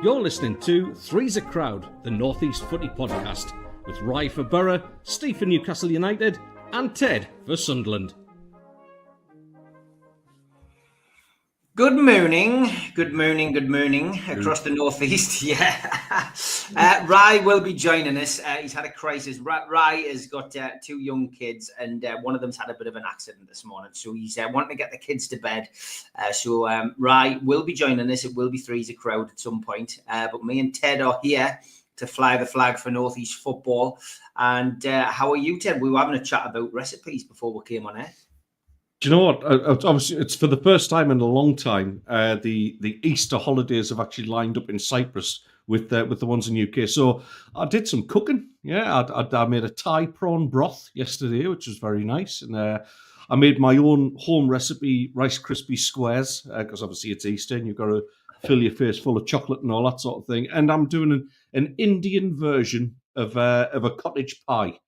You're listening to Three's a Crowd, the North East Footy Podcast, with Rye for Borough, Steve for Newcastle United, and Ted for Sunderland. Good morning across the northeast. Yeah, Rye will be joining us. He's had a crisis. Rye has got two young kids, and one of them's had a bit of an accident this morning, so he's wanting to get the kids to bed. So Rye will be joining us. It will be Three's a Crowd at some point, but me and Ted are here to fly the flag for Northeast football. And how are you, Ted? We were having a chat about recipes before we came on air. Do you know what? Obviously, it's for the first time in a long time. The Easter holidays have actually lined up in Cyprus with the ones in UK. So I did some cooking. Yeah, I made a Thai prawn broth yesterday, which was very nice, and I made my own home recipe Rice Krispie squares because obviously it's Easter and you've got to fill your face full of chocolate and all that sort of thing. And I'm doing an Indian version of a cottage pie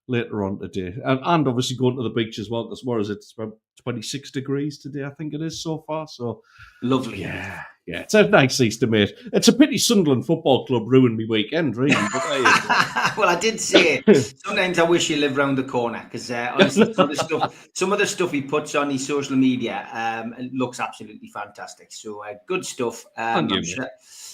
later on today, and obviously going to the beach as well, because what is it? It's about 26 degrees today, I think it is so far. So lovely. Yeah, it's a nice Easter, mate. It's a pity Sunderland Football Club ruined me weekend, really. But there you go. Well, I did say sometimes I wish you lived round the corner, because honestly, some of the stuff he puts on his social media it looks absolutely fantastic. So good stuff. I'm sure.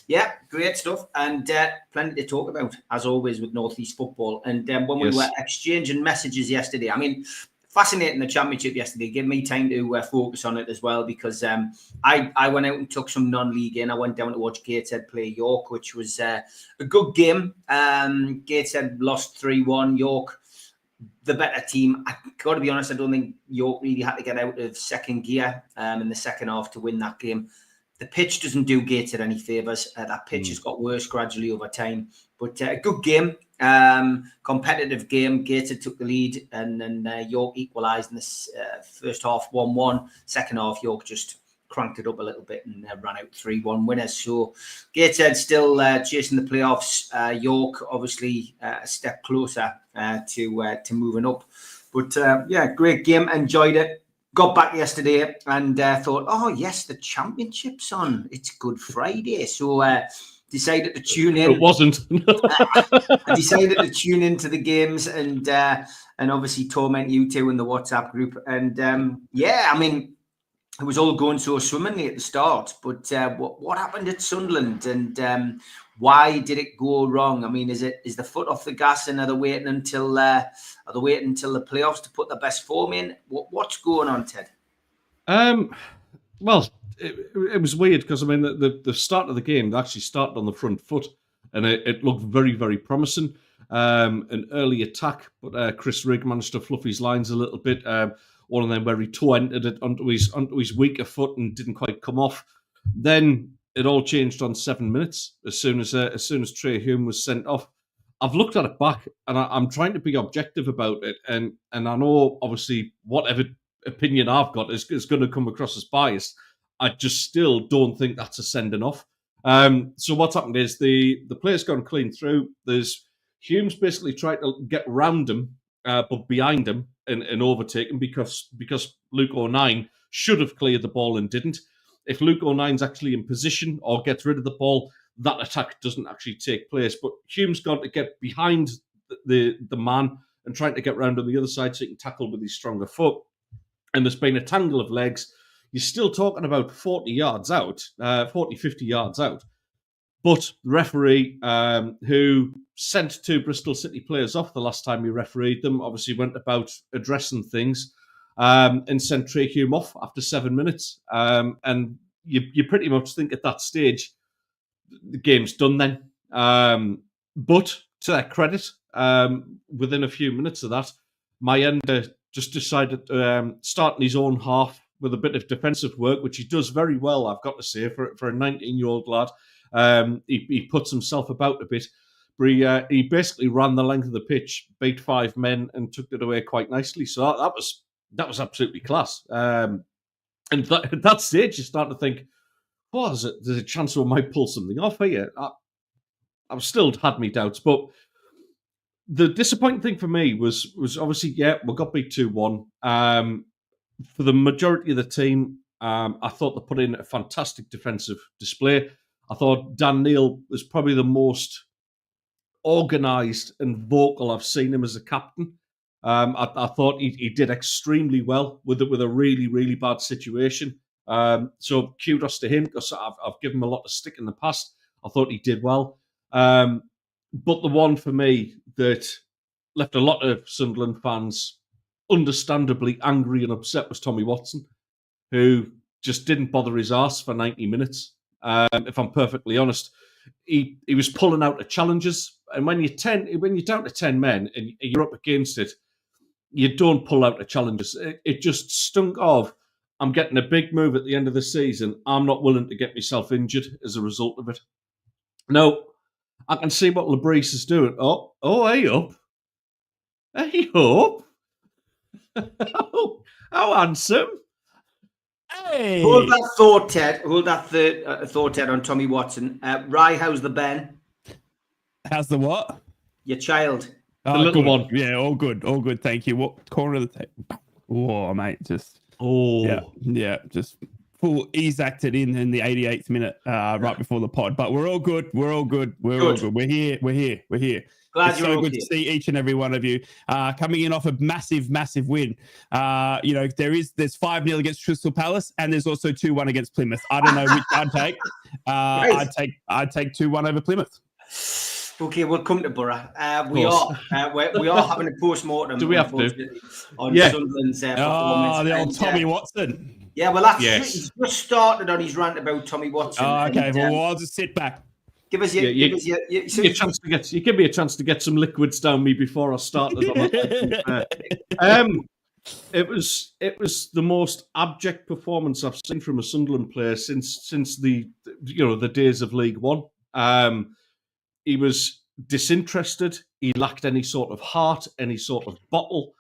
Yeah, great stuff, and plenty to talk about, as always, with North East football. And when we were exchanging messages yesterday, I mean, fascinating, the Championship yesterday. Gave me time to focus on it as well, because I went out and took some non-league in. I went down to watch Gateshead play York, which was a good game. Gateshead lost 3-1. York, the better team. I got to be honest, I don't think York really had to get out of second gear in the second half to win that game. The pitch doesn't do Gateshead any favours. That pitch has got worse gradually over time. But a good game, competitive game. Gateshead took the lead, and then York equalised in the first half 1-1. Second half, York just cranked it up a little bit and ran out 3-1 winners. So Gateshead still chasing the playoffs. York obviously a step closer to moving up. But yeah, great game. Enjoyed it. Got back yesterday and thought, oh, yes, the Championship's on. It's Good Friday. So decided to tune in. It wasn't. I decided to tune into the games and obviously torment you two in the WhatsApp group. And yeah, I mean, it was all going so swimmingly at the start. But what happened at Sunderland, and why did it go wrong? I mean, is the foot off the gas, and are they waiting until the playoffs to put the best form in? What's going on, Ted? Well, it was weird because, I mean, the start of the game, they actually started on the front foot, and it looked very, very promising. An early attack, but Chris Rigg managed to fluff his lines a little bit. One of them where he toe entered it onto his weaker foot and didn't quite come off. Then it all changed on 7 minutes as soon as Trey Hume was sent off. I've looked at it back, and I'm trying to be objective about it, and I know obviously whatever opinion I've got is going to come across as biased. I just still don't think that's a sending off. So what's happened is the player's gone clean through. There's Hume's basically tried to get round him, but behind him and overtake him because Luke O'Nien should have cleared the ball and didn't. If Luke O'Nien's actually in position or gets rid of the ball, that attack doesn't actually take place. But Hume's got to get behind the man and trying to get round on the other side so he can tackle with his stronger foot. And there's been a tangle of legs. You're still talking about 40 yards out, 50 yards out. But the referee, who sent two Bristol City players off the last time he refereed them, obviously went about addressing things and sent Trey Hume off after 7 minutes. And you pretty much think at that stage, the game's done then. But to their credit, within a few minutes of that, Mayenda just decided to start in his own half with a bit of defensive work, which he does very well, I've got to say, for a 19-year-old lad. He puts himself about a bit, but he basically ran the length of the pitch, beat 5 men, and took it away quite nicely. So that was absolutely class. And at that stage, you start to think, well, there's a chance we might pull something off here. I've still had me doubts, but the disappointing thing for me was obviously, we got beat 2-1. For the majority of the team, I thought they put in a fantastic defensive display. I thought Dan Neil was probably the most organised and vocal I've seen him as a captain. I thought he did extremely well with a really, really bad situation. So kudos to him, because I've given him a lot of stick in the past. I thought he did well. But the one for me that left a lot of Sunderland fans understandably angry and upset was Tommy Watson, who just didn't bother his arse for 90 minutes. If I'm perfectly honest, he was pulling out the challenges, and when you're down to 10 men and you're up against it, you don't pull out the challenges. It just stunk of, I'm getting a big move at the end of the season. I'm not willing to get myself injured as a result of it. No, I can see what Lebris is doing. Oh, hey up. Hey up. How handsome. Hey. Hold that thought, Ted. Hold that thought, Ted, on Tommy Watson. Rye, how's the Ben? How's the what? Your child. The little good. one. Yeah, all good. All good. Thank you. What corner of the table? Oh, mate. Just. Oh. Yeah. Just full ease acted in the 88th minute, right before the pod. But we're all good. We're all good. We're all good. We're here. Glad it's you're so okay. good to see each and every one of you coming in off a massive win. There's 5-0 against Crystal Palace, and there's also 2-1 against Plymouth. I don't know which I'd take. I'd take 2-1 over Plymouth. Okay, we'll come to Borough. We are having a post-mortem. Do we have to? On Sunderland's performance. The old Tommy Watson. Yeah, well, he's just started on his rant about Tommy Watson. Okay, well, I'll just sit back. Give us your chance to get. You give me a chance to get some liquids down me before I started. It was the most abject performance I've seen from a Sunderland player since the days of League One. He was disinterested. He lacked any sort of heart, any sort of bottle.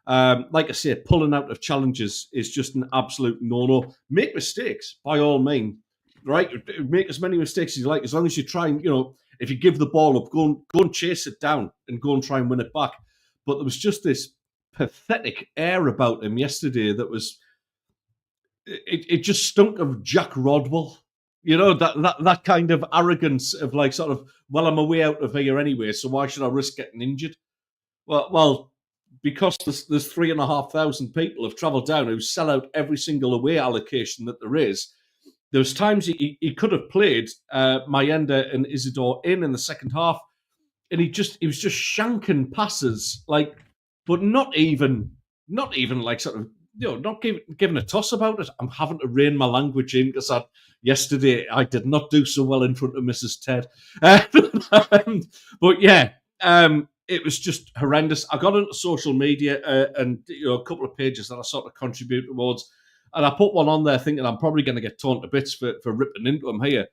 Like I say, pulling out of challenges is just an absolute no-no. Make mistakes, by all means. Right? Make as many mistakes as you like, as long as you try and, if you give the ball up, go and chase it down and go and try and win it back. But there was just this pathetic air about him yesterday that was... It just stunk of Jack Rodwell. That kind of arrogance of well, I'm away out of here anyway, so why should I risk getting injured? Well, because there's 3,500 people have travelled down who sell out every single away allocation that there is. There's times he could have played Mayenda and Isidore in the second half, and he was just shanking passes, but not even not giving a toss about it. I'm having to rein my language in because yesterday I did not do so well in front of Mrs. Ted. But yeah, it was just horrendous. I got into social media and a couple of pages that I sort of contribute towards, and I put one on there thinking I'm probably going to get torn to bits for ripping into him here.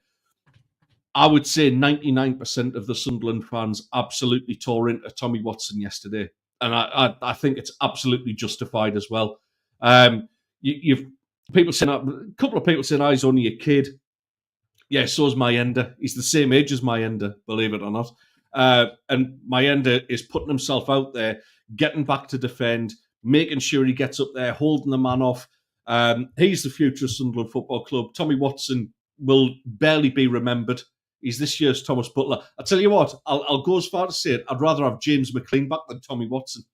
I would say 99% of the Sunderland fans absolutely tore into Tommy Watson yesterday, and I think it's absolutely justified as well. You've people saying, a couple of people saying, he's only a kid. Yeah, so's Mayenda. He's the same age as Mayenda, believe it or not. And Mayenda is putting himself out there, getting back to defend, making sure he gets up there, holding the man off. He's the future of Sunderland Football Club. Tommy Watson will barely be remembered. He's this year's Thomas Butler. I tell you what, I'll go as far to say it. I'd rather have James McLean back than Tommy Watson.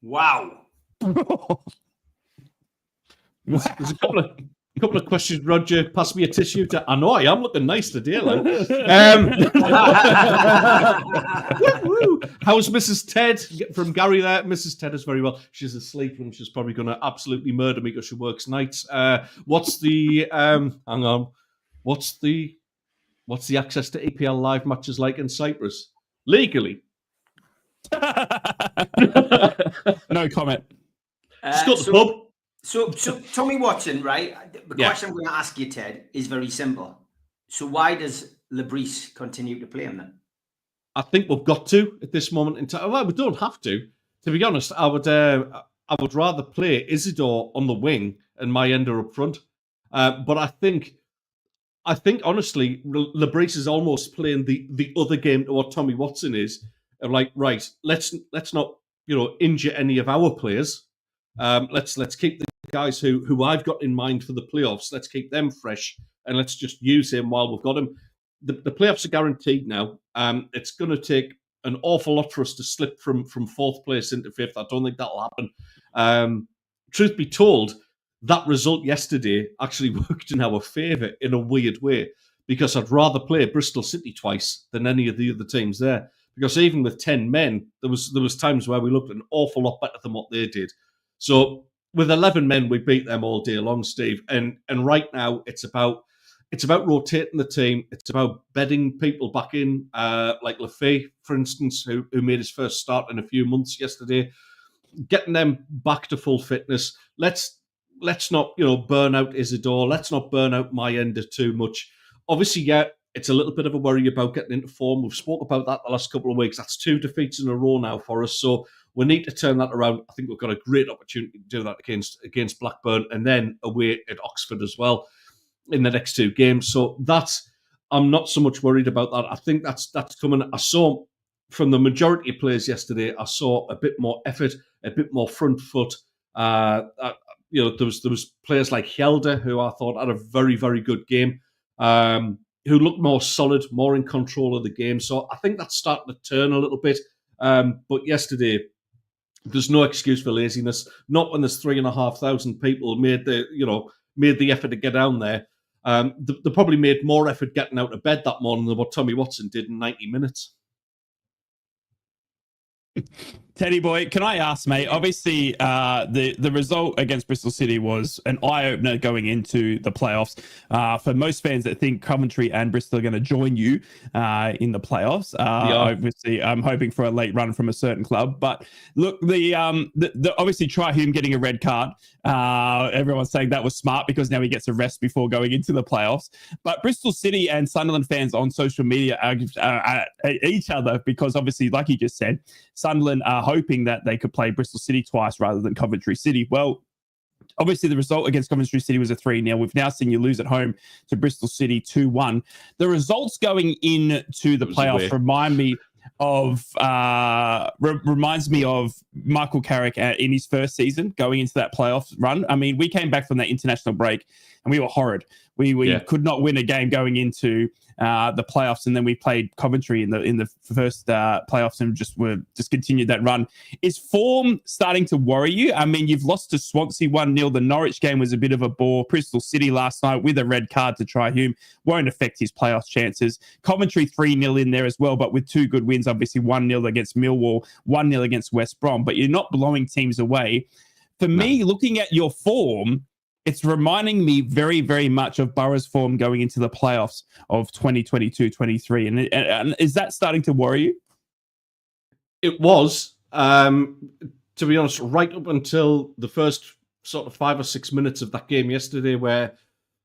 Wow. There's a couple of questions, Roger. Pass me a tissue. I know I am looking nice today. How's Mrs. Ted from Gary there? Mrs. Ted is very well. She's asleep and she's probably going to absolutely murder me because she works nights. What's the hang on? What's the access to EPL live matches like in Cyprus legally? No comment. Just got the pub. So Tommy Watson, right? The question I'm going to ask you, Ted, is very simple. So why does Lebris continue to play him then? I think we've got to at this moment in time. Well, we don't have to. To be honest, I would rather play Isidore on the wing and Mayenda up front. But I think honestly, Lebris is almost playing the other game to what Tommy Watson is. Of right, let's not injure any of our players. Let's keep the guys who I've got in mind for the playoffs. Let's keep them fresh and let's just use him while we've got him. The playoffs are guaranteed now. It's going to take an awful lot for us to slip from fourth place into fifth. I don't think that'll happen. Truth be told, that result yesterday actually worked in our favour in a weird way, because I'd rather play Bristol City twice than any of the other teams there. Because even with 10 men, there was times where we looked an awful lot better than what they did. So with 11 men, we beat them all day long, Steve. And right now, it's about rotating the team. It's about bedding people back in, like Lafay, for instance, who made his first start in a few months yesterday, getting them back to full fitness. Let's not burn out Isidore. Let's not burn out Mayenda too much. Obviously, yeah, it's a little bit of a worry about getting into form. We've spoke about that the last couple of weeks. That's 2 defeats in a row now for us. So we need to turn that around. I think we've got a great opportunity to do that against Blackburn and then away at Oxford as well in the next 2 games. So I'm not so much worried about that. I think that's coming. I saw from the majority of players yesterday, I saw a bit more effort, a bit more front foot. There was players like Hjelde, who I thought had a very, very good game, who looked more solid, more in control of the game. So I think that's starting to turn a little bit. But yesterday, there's no excuse for laziness. Not when there's 3,500 people made the effort to get down there. They probably made more effort getting out of bed that morning than what Tommy Watson did in 90 minutes. Teddy boy, can I ask, mate? Obviously, the result against Bristol City was an eye-opener going into the playoffs. For most fans that think Coventry and Bristol are going to join you in the playoffs, obviously, I'm hoping for a late run from a certain club. But look, the obviously Trihum getting a red card. Everyone's saying that was smart because now he gets a rest before going into the playoffs. But Bristol City and Sunderland fans on social media are at each other because obviously, like you just said, Sunderland are hoping that they could play Bristol City twice rather than Coventry City. Well, obviously the result against Coventry City was a 3-0. We've now seen you lose at home to Bristol City 2-1. The results going into the playoffs reminds me of Michael Carrick in his first season going into that playoff run. I mean, we came back from that international break and we were horrid. We could not win a game going into the playoffs, and then we played Coventry in the first playoffs and just continued that run. Is form starting to worry you? I mean, you've lost to Swansea 1-0. The Norwich game was a bit of a bore. Bristol City last night with a red card to Trihum won't affect his playoff chances. Coventry 3-0 in there as well, but with 2 good wins, obviously 1-0 against Millwall, 1-0 against West Brom, but you're not blowing teams away. For me, looking at your form, it's reminding me very, very much of Borough's form going into the playoffs of 2022-23. And is that starting to worry you? It was, to be honest, right up until the first sort of 5 or 6 minutes of that game yesterday, where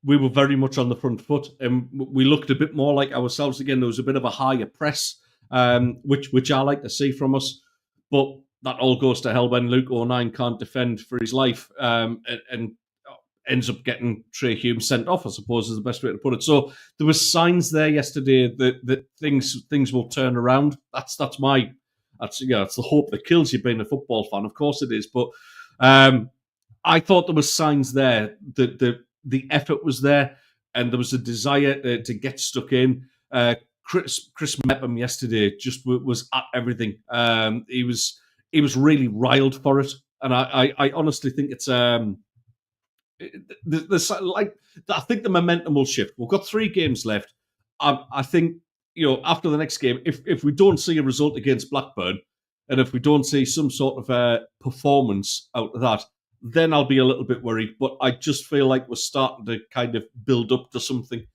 we were very much on the front foot and we looked a bit more like ourselves again. There was a bit of a higher press, which I like to see from us. But that all goes to hell when Luke O'Nien can't defend for his life and ends up getting Trihum sent off, I suppose is the best way to put it. So there was signs there yesterday that things will turn around. That's the hope that kills you being a football fan. Of course it is. But I thought there was signs there that the effort was there and there was a desire to get stuck in. Chris Mepham yesterday just was at everything. He was really riled for it. And I honestly think it's I think the momentum will shift. We've got 3 games left. I think after the next game, if we don't see a result against Blackburn, and if we don't see some sort of performance out of that, then I'll be a little bit worried. But I just feel like we're starting to kind of build up to something,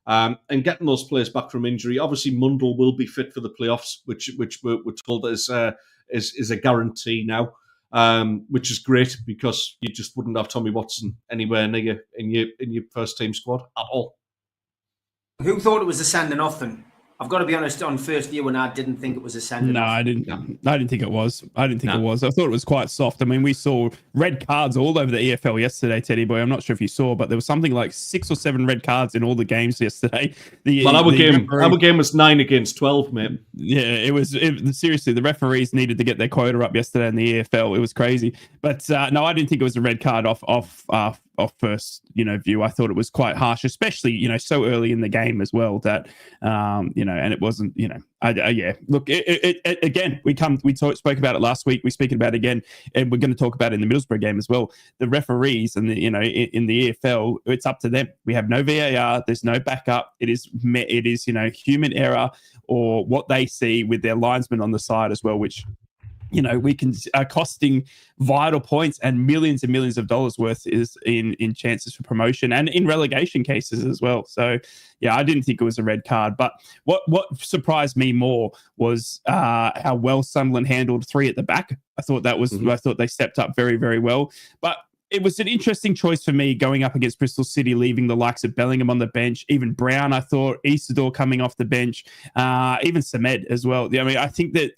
and getting those players back from injury. Obviously, Mundle will be fit for the playoffs, which we're told is a guarantee now. Which is great because you just wouldn't have Tommy Watson anywhere near you in your first team squad at all. Who thought it was a sending off then? I've got to be honest, on first view, when I didn't think it was a send. No, I didn't think it was. I thought it was quite soft. I mean, we saw red cards all over the EFL yesterday, Teddy Boy. I'm not sure if you saw, but there was something like 6 or 7 red cards in all the games yesterday. Our game was 9 against 12, mate. Yeah, it was seriously, the referees needed to get their quota up yesterday in the EFL. It was crazy. But no, I didn't think it was a red card off first, view. I thought it was quite harsh, especially, so early in the game as well that, and it wasn't, look, again, we spoke about it last week. We speak about it again, and we're going to talk about it in the Middlesbrough game as well. The referees and in the EFL, it's up to them. We have no VAR. There's no backup. It is, human error or what they see with their linesman on the side as well, which, we can are costing vital points and millions of dollars worth is in chances for promotion and in relegation cases as well. So, yeah, I didn't think it was a red card. But what surprised me more was how well Sunderland handled 3 at the back. I thought I thought they stepped up very, very well. But it was an interesting choice for me going up against Bristol City, leaving the likes of Bellingham on the bench, even Brown, I thought, Isidore coming off the bench, even Samed as well. I mean, I think that,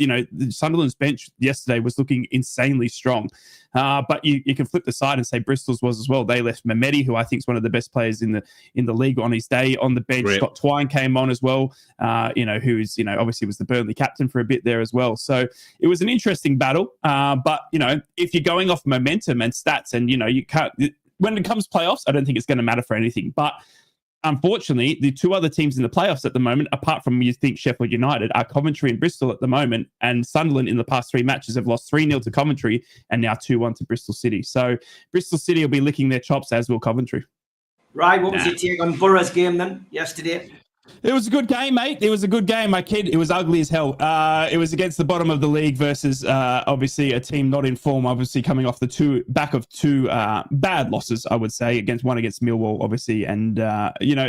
Sunderland's bench yesterday was looking insanely strong. But you can flip the side and say Bristol's was as well. They left Mehmeti, who I think is one of the best players in the league, on his day on the bench. Great. Scott Twine came on as well, who's, obviously was the Burnley captain for a bit there as well. So it was an interesting battle. But, if you're going off momentum and stats and, you can't, when it comes to playoffs, I don't think it's going to matter for anything. But unfortunately, the 2 other teams in the playoffs at the moment, apart from you think Sheffield United, are Coventry and Bristol at the moment. And Sunderland in the past 3 matches have lost 3-0 to Coventry and now 2-1 to Bristol City. So Bristol City will be licking their chops, as will Coventry. Right, what was your take on Borough's game then yesterday? It was a good game, mate. It was a good game, my kid. It was ugly as hell. It was against the bottom of the league versus obviously a team not in form, obviously coming off the back of two bad losses, I would say, one against Millwall, obviously. And,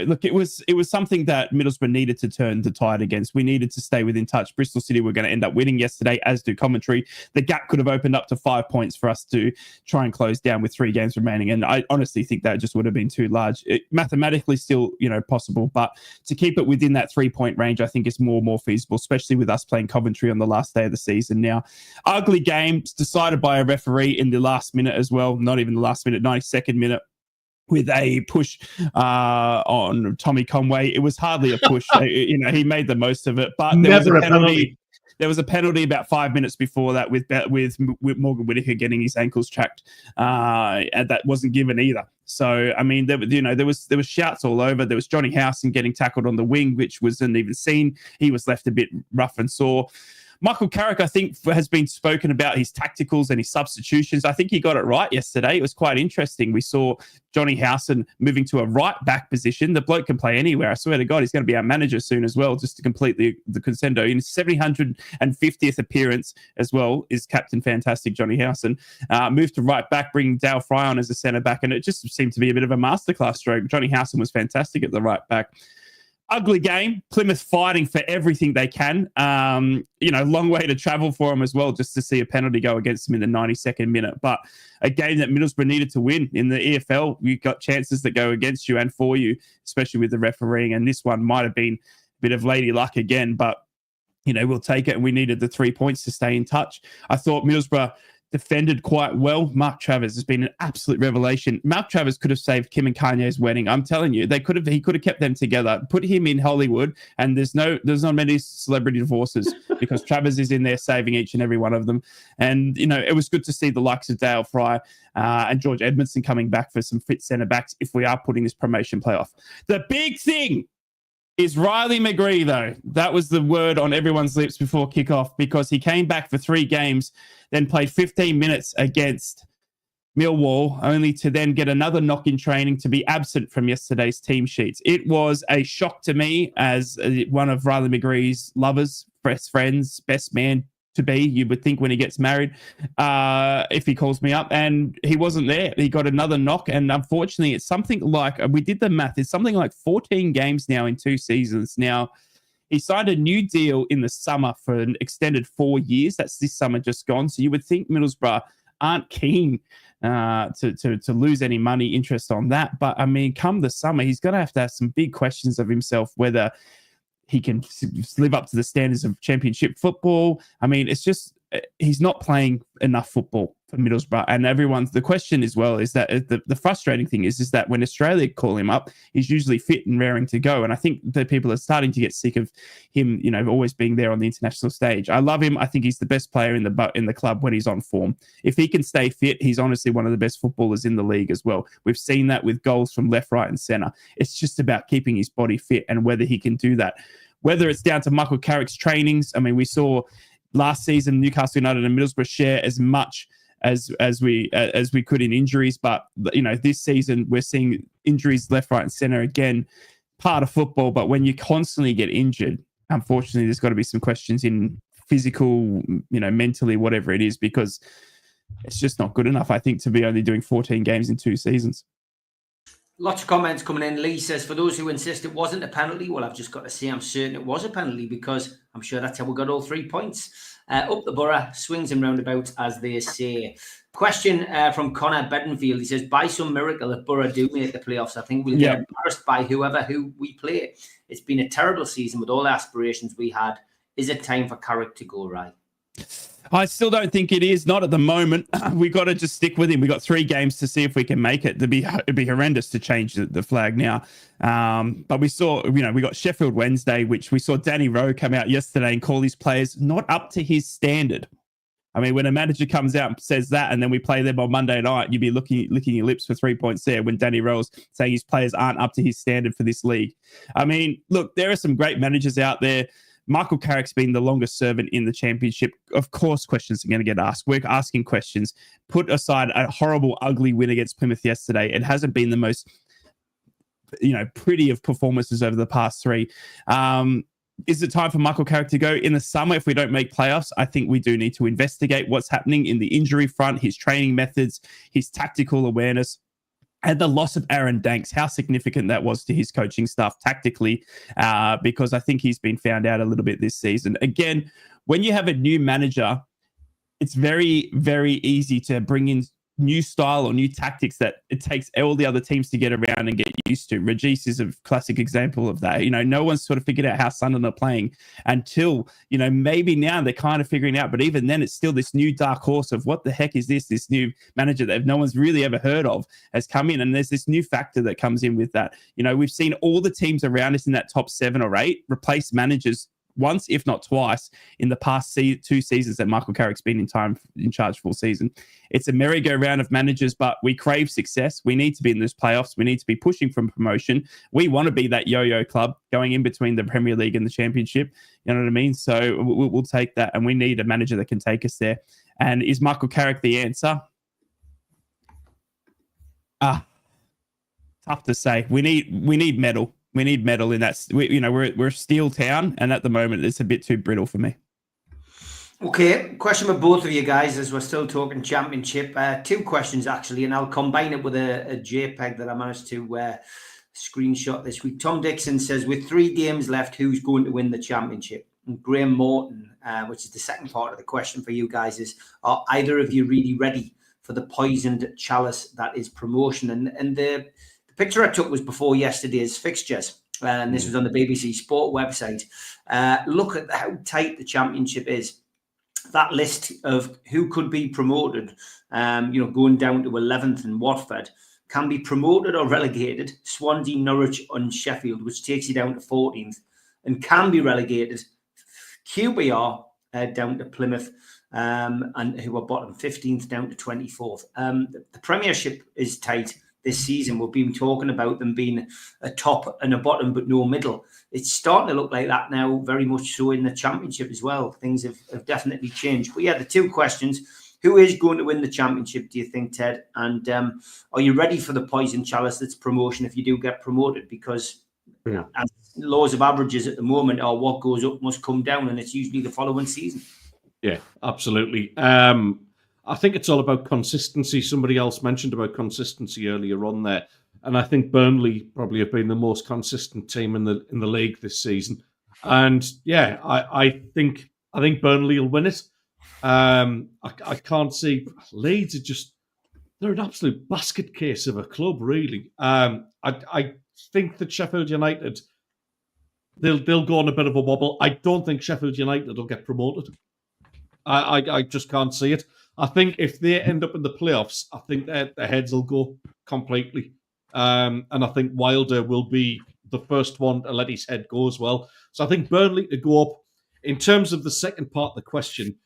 look, it was something that Middlesbrough needed to turn the tide against. We needed to stay within touch. Bristol City were going to end up winning yesterday, as do Coventry. The gap could have opened up to 5 points for us to try and close down with 3 games remaining. And I honestly think that just would have been too large. Mathematically still, possible, but to keep it within that 3-point range, I think is more feasible, especially with us playing Coventry on the last day of the season. Now, ugly game decided by a referee in the last minute as well. Not even the last minute, 92nd minute, with a push on Tommy Conway. It was hardly a push. He made the most of it, but there was a penalty. There was a penalty about 5 minutes before that with Morgan Whittaker getting his ankles tracked, and that wasn't given either. So I mean, there was shouts all over. There was Johnny Howson getting tackled on the wing, which wasn't even seen. He was left a bit rough and sore. Michael Carrick, I think, has been spoken about his tacticals and his substitutions. I think he got it right yesterday. It was quite interesting. We saw Johnny Howson moving to a right back position. The bloke can play anywhere. I swear to God, he's going to be our manager soon as well, just to complete the crescendo. In his 750th appearance as well is Captain Fantastic Johnny Howson. Moved to right back, bringing Dale Fry on as a centre back, and it just seemed to be a bit of a masterclass stroke. Johnny Howson was fantastic at the right back. Ugly game. Plymouth fighting for everything they can. Long way to travel for them as well, just to see a penalty go against them in the 92nd minute. But a game that Middlesbrough needed to win. In the EFL, you got chances that go against you and for you, especially with the refereeing. And this one might have been a bit of lady luck again, but we'll take it. And we needed the 3 points to stay in touch. I thought Middlesbrough defended quite well. Mark Travers has been an absolute revelation. Mark Travers could have saved Kim and Kanye's wedding. I'm telling you, he could have kept them together. Put him in Hollywood, and there's not many celebrity divorces because Travers is in there saving each and every one of them. And it was good to see the likes of Dale Fry and George Edmondson coming back for some fit centre backs if we are putting this promotion playoff. The big thing is Riley McGree, though. That was the word on everyone's lips before kickoff, because he came back for 3 games, then played 15 minutes against Millwall, only to then get another knock in training to be absent from yesterday's team sheets. It was a shock to me as one of Riley McGree's lovers, best friends, best man to be, you would think, when he gets married, if he calls me up, and he wasn't there. He got another knock, and unfortunately it's something like, we did the math, it's something like 14 games now in 2 seasons. Now, he signed a new deal in the summer for an extended 4 years. That's this summer just gone. So you would think Middlesbrough aren't keen to lose any money interest on that. But I mean, come the summer, he's going to have some big questions of himself, whether he can live up to the standards of championship football. I mean, it's just he's not playing enough football for Middlesbrough. And the question as well is that the frustrating thing is that when Australia call him up, he's usually fit and raring to go. And I think that people are starting to get sick of him, always being there on the international stage. I love him. I think he's the best player in the club when he's on form. If he can stay fit, he's honestly one of the best footballers in the league as well. We've seen that with goals from left, right, and centre. It's just about keeping his body fit and whether he can do that. Whether it's down to Michael Carrick's trainings. I mean, we saw last season Newcastle United and Middlesbrough share as much as we could in injuries, but this season we're seeing injuries left, right, and centre. Again, part of football, but when you constantly get injured, unfortunately, there's got to be some questions in physical, mentally, whatever it is, because it's just not good enough, I think, to be only doing 14 games in 2 seasons. Lots of comments coming in. Lee says, for those who insist it wasn't a penalty, well, I've just got to say I'm certain it was a penalty because I'm sure that's how we got all 3 points. Up the borough, swings and roundabouts, as they say. Question from Connor Beddenfield. He says, by some miracle, if Borough do make the playoffs, I think we'll get embarrassed by who we play. It's been a terrible season with all the aspirations we had. Is it time for Carrick to go right? I still don't think it is. Not at the moment. We got to just stick with him. We got 3 games to see if we can make it. It'd be horrendous to change the flag now. But we saw, we got Sheffield Wednesday, which we saw Danny Rowe come out yesterday and call his players not up to his standard. I mean, when a manager comes out and says that, and then we play them on Monday night, you'd be licking your lips for 3 points there when Danny Rowe's saying his players aren't up to his standard for this league. I mean, look, there are some great managers out there. Michael Carrick's been the longest servant in the championship. Of course, questions are going to get asked. We're asking questions. Put aside a horrible, ugly win against Plymouth yesterday. It hasn't been the most, pretty of performances over the past 3. Is it time for Michael Carrick to go? In the summer, if we don't make playoffs, I think we do need to investigate what's happening in the injury front, his training methods, his tactical awareness. And the loss of Aaron Danks, how significant that was to his coaching staff tactically, because I think he's been found out a little bit this season. Again, when you have a new manager, it's very, very easy to bring in new style or new tactics that it takes all the other teams to get around and get used to. Regis is a classic example of that. No one's sort of figured out how Sunderland are playing until, maybe now they're kind of figuring out, but even then it's still this new dark horse of what the heck is this new manager that no one's really ever heard of has come in. And there's this new factor that comes in with that. We've seen all the teams around us in that top 7 or 8 replace managers once, if not twice, in the past 2 seasons that Michael Carrick's been in charge full season. It's a merry-go-round of managers, but we crave success. We need to be in those playoffs. We need to be pushing for promotion. We want to be that yo-yo club going in between the Premier League and the Championship. You know what I mean? So we'll take that, and we need a manager that can take us there. And is Michael Carrick the answer? Tough to say. We need metal. We need metal in that. We're a steel town, and at the moment, it's a bit too brittle for me. Okay, question for both of you guys as we're still talking championship. 2 questions, actually, and I'll combine it with a JPEG that I managed to screenshot this week. Tom Dixon says, with 3 games left, who's going to win the championship? And Graham Morton, which is the second part of the question for you guys, is, are either of you really ready for the poisoned chalice that is promotion? And the picture I took was before yesterday's fixtures, and this was on the BBC Sport website. Look at how tight the championship is. That list of who could be promoted, going down to 11th and Watford, can be promoted or relegated. Swansea, Norwich and Sheffield, which takes you down to 14th, and can be relegated. QPR down to Plymouth, and who are bottom 15th down to 24th. The Premiership is tight this season. We've been talking about them being a top and a bottom, but no middle. It's starting to look like that now, very much so in the Championship as well. Things have definitely changed. But yeah, the 2 questions. Who is going to win the Championship, do you think, Ted? And are you ready for the poison chalice that's promotion if you do get promoted? Because as laws of averages at the moment are what goes up must come down, and it's usually the following season. Yeah, absolutely. I think it's all about consistency. Somebody else mentioned about consistency earlier on there, and I think Burnley probably have been the most consistent team in the league this season. And yeah, I think Burnley will win it. I can't see Leeds they're an absolute basket case of a club, really. I think that Sheffield United they'll go on a bit of a wobble. I don't think Sheffield United will get promoted. I just can't see it. I think if they end up in the playoffs, I think their heads will go completely. And I think Wilder will be the first one to let his head go as well. So I think Burnley to go up. In terms of the second part of the question,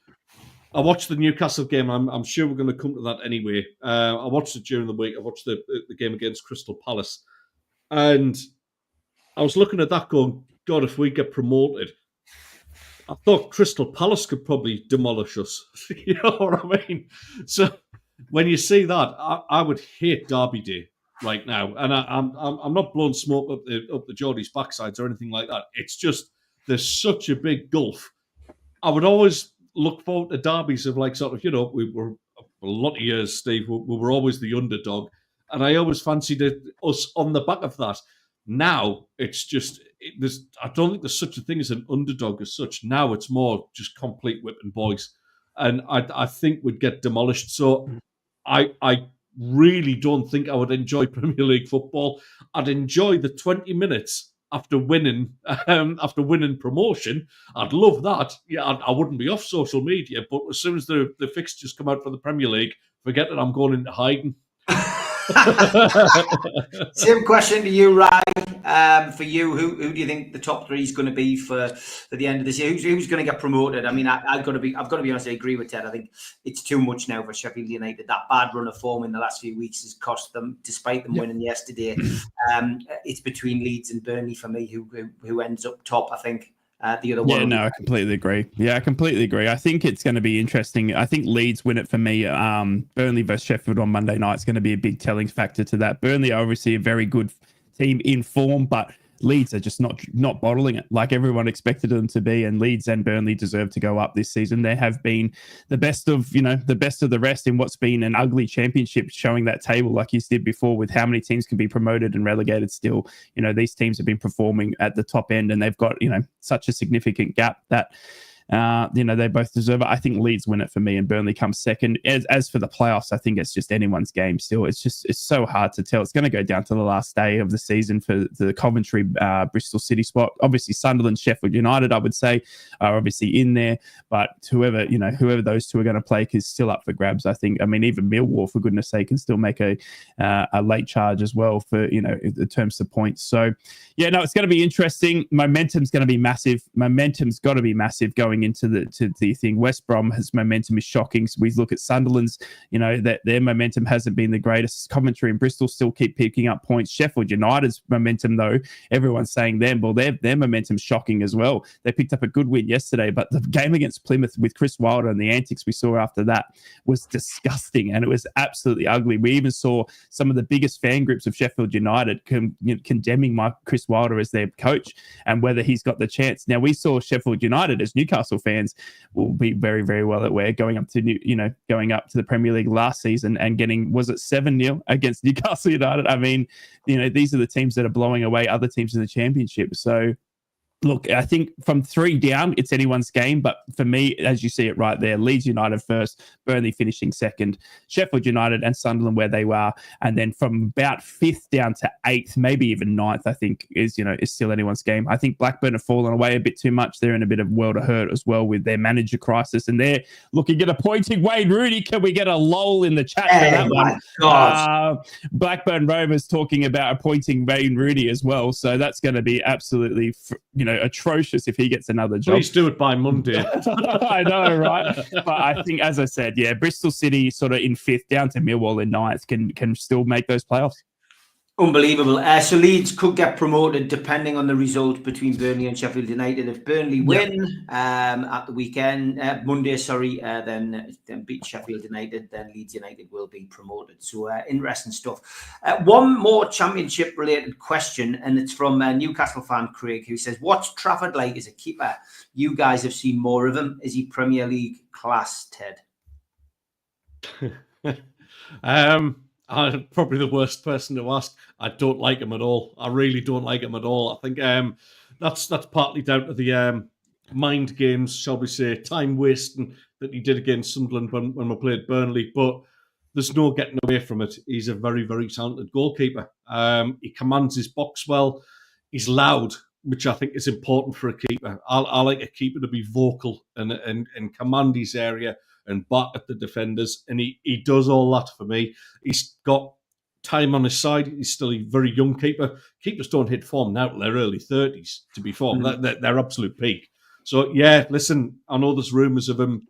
I watched the Newcastle game. I'm sure we're going to come to that anyway. I watched it during the week. I watched the game against Crystal Palace. And I was looking at that going, God, if we get promoted, I thought Crystal Palace could probably demolish us. You know what I mean? So when you see that, I would hate Derby Day right now. And I'm not blowing smoke up the Geordies' backsides or anything like that. It's just there's such a big gulf. I would always look forward to derbies of like sort of, you know, we were a lot of years, Steve, we were always the underdog. And I always fancied us on the back of that. Now it's just I don't think there's such a thing as an underdog as such. Now it's more just complete whipping boys, and I think we'd get demolished. So I really don't think I would enjoy Premier League football. I'd enjoy the 20 minutes after winning promotion. I'd love that. Yeah, I wouldn't be off social media, but as soon as the fixtures come out for the Premier League, forget it. I'm going into hiding. Same question to you, Ryan. For you, who do you think the top three is going to be for the end of this year? Who's going to get promoted? I mean, I've got to be honest. I agree with Ted. I think it's too much now for Sheffield United. That bad run of form in the last few weeks has cost them, despite them winning yesterday. It's between Leeds and Burnley for me. Who ends up top? I think. The other one. Yeah, no, I completely agree. I think it's going to be interesting. I think Leeds win it for me. Burnley versus Sheffield on Monday night is going to be a big telling factor to that. Burnley are obviously a very good team in form, but Leeds are just not bottling it like everyone expected them to be. And Leeds and Burnley deserve to go up this season. They have been the best of the rest in what's been an ugly championship, showing that table like you did before with how many teams can be promoted and relegated still. You know, these teams have been performing at the top end and they've got, you know, such a significant gap that they both deserve it. I think Leeds win it for me and Burnley comes second. As for the playoffs, I think it's just anyone's game still. It's so hard to tell. It's going to go down to the last day of the season for the Coventry, Bristol City spot. Obviously, Sunderland, Sheffield United, I would say, are obviously in there. But whoever those two are going to play is still up for grabs, I think. I mean, even Millwall, for goodness sake, can still make a late charge as well for, you know, in terms of points. So, yeah, no, it's going to be interesting. Momentum's going to be massive. Momentum's got to be massive going into the thing. West Brom's momentum is shocking. So we look at Sunderland's, you know, that their momentum hasn't been the greatest. Coventry and Bristol still keep picking up points. Sheffield United's momentum, though, everyone's saying them, well, their momentum's shocking as well. They picked up a good win yesterday, but the game against Plymouth with Chris Wilder and the antics we saw after that was disgusting, and it was absolutely ugly. We even saw some of the biggest fan groups of Sheffield United condemning Chris Wilder as their coach and whether he's got the chance. Now, we saw Sheffield United as Newcastle fans will be very, very well aware going up to the Premier League last season and getting, was it 7-0 against Newcastle United? I mean, you know, these are the teams that are blowing away other teams in the championship. So look, I think from 3 down, it's anyone's game. But for me, as you see it right there, Leeds United first, Burnley finishing second, Sheffield United and Sunderland where they were. And then from about 5th down to 8th, maybe even 9th, I think is still anyone's game. I think Blackburn have fallen away a bit too much. They're in a bit of world of hurt as well with their manager crisis. And they're looking at appointing Wayne Rooney. Can we get a lull in the chat for that one? Blackburn Rovers talking about appointing Wayne Rooney as well. So that's going to be absolutely, atrocious if he gets another job. Please do it by Monday. I know, right? But I think, as I said, yeah, Bristol City sort of in 5th down to Millwall in 9th can still make those playoffs. Unbelievable. So Leeds could get promoted depending on the result between Burnley and Sheffield United. If Burnley win at the weekend, Monday, then beat Sheffield United, then Leeds United will be promoted. So interesting stuff. One more championship-related question, and it's from Newcastle fan Craig, who says, "What's Trafford like as a keeper? You guys have seen more of him. Is he Premier League class, Ted?" I'm probably the worst person to ask. I don't like him at all. I really don't like him at all. I think that's partly down to the mind games, shall we say, time wasting that he did against Sunderland when we played Burnley. But there's no getting away from it. He's a very, very talented goalkeeper. He commands his box well. He's loud, which I think is important for a keeper. I like a keeper to be vocal and command his area and bat at the defenders, and he does all that for me. He's got time on his side. He's still a very young keeper. Keepers don't hit form now till their early 30s, to be formed. They're absolute peak. So, yeah, listen, I know there's rumours of him,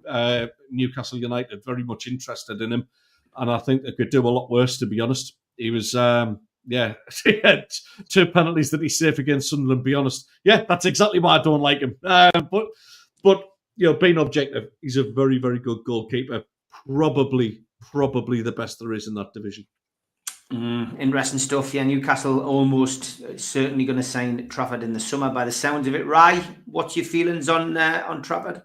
Newcastle United, very much interested in him, and I think they could do a lot worse, to be honest. He was... he had 2 penalties that he saved against Sunderland, be honest. Yeah, that's exactly why I don't like him. But being objective, he's a very, very good goalkeeper. Probably the best there is in that division. Interesting stuff. Yeah, Newcastle almost certainly going to sign Trafford in the summer by the sounds of it. Rye, what's your feelings on Trafford?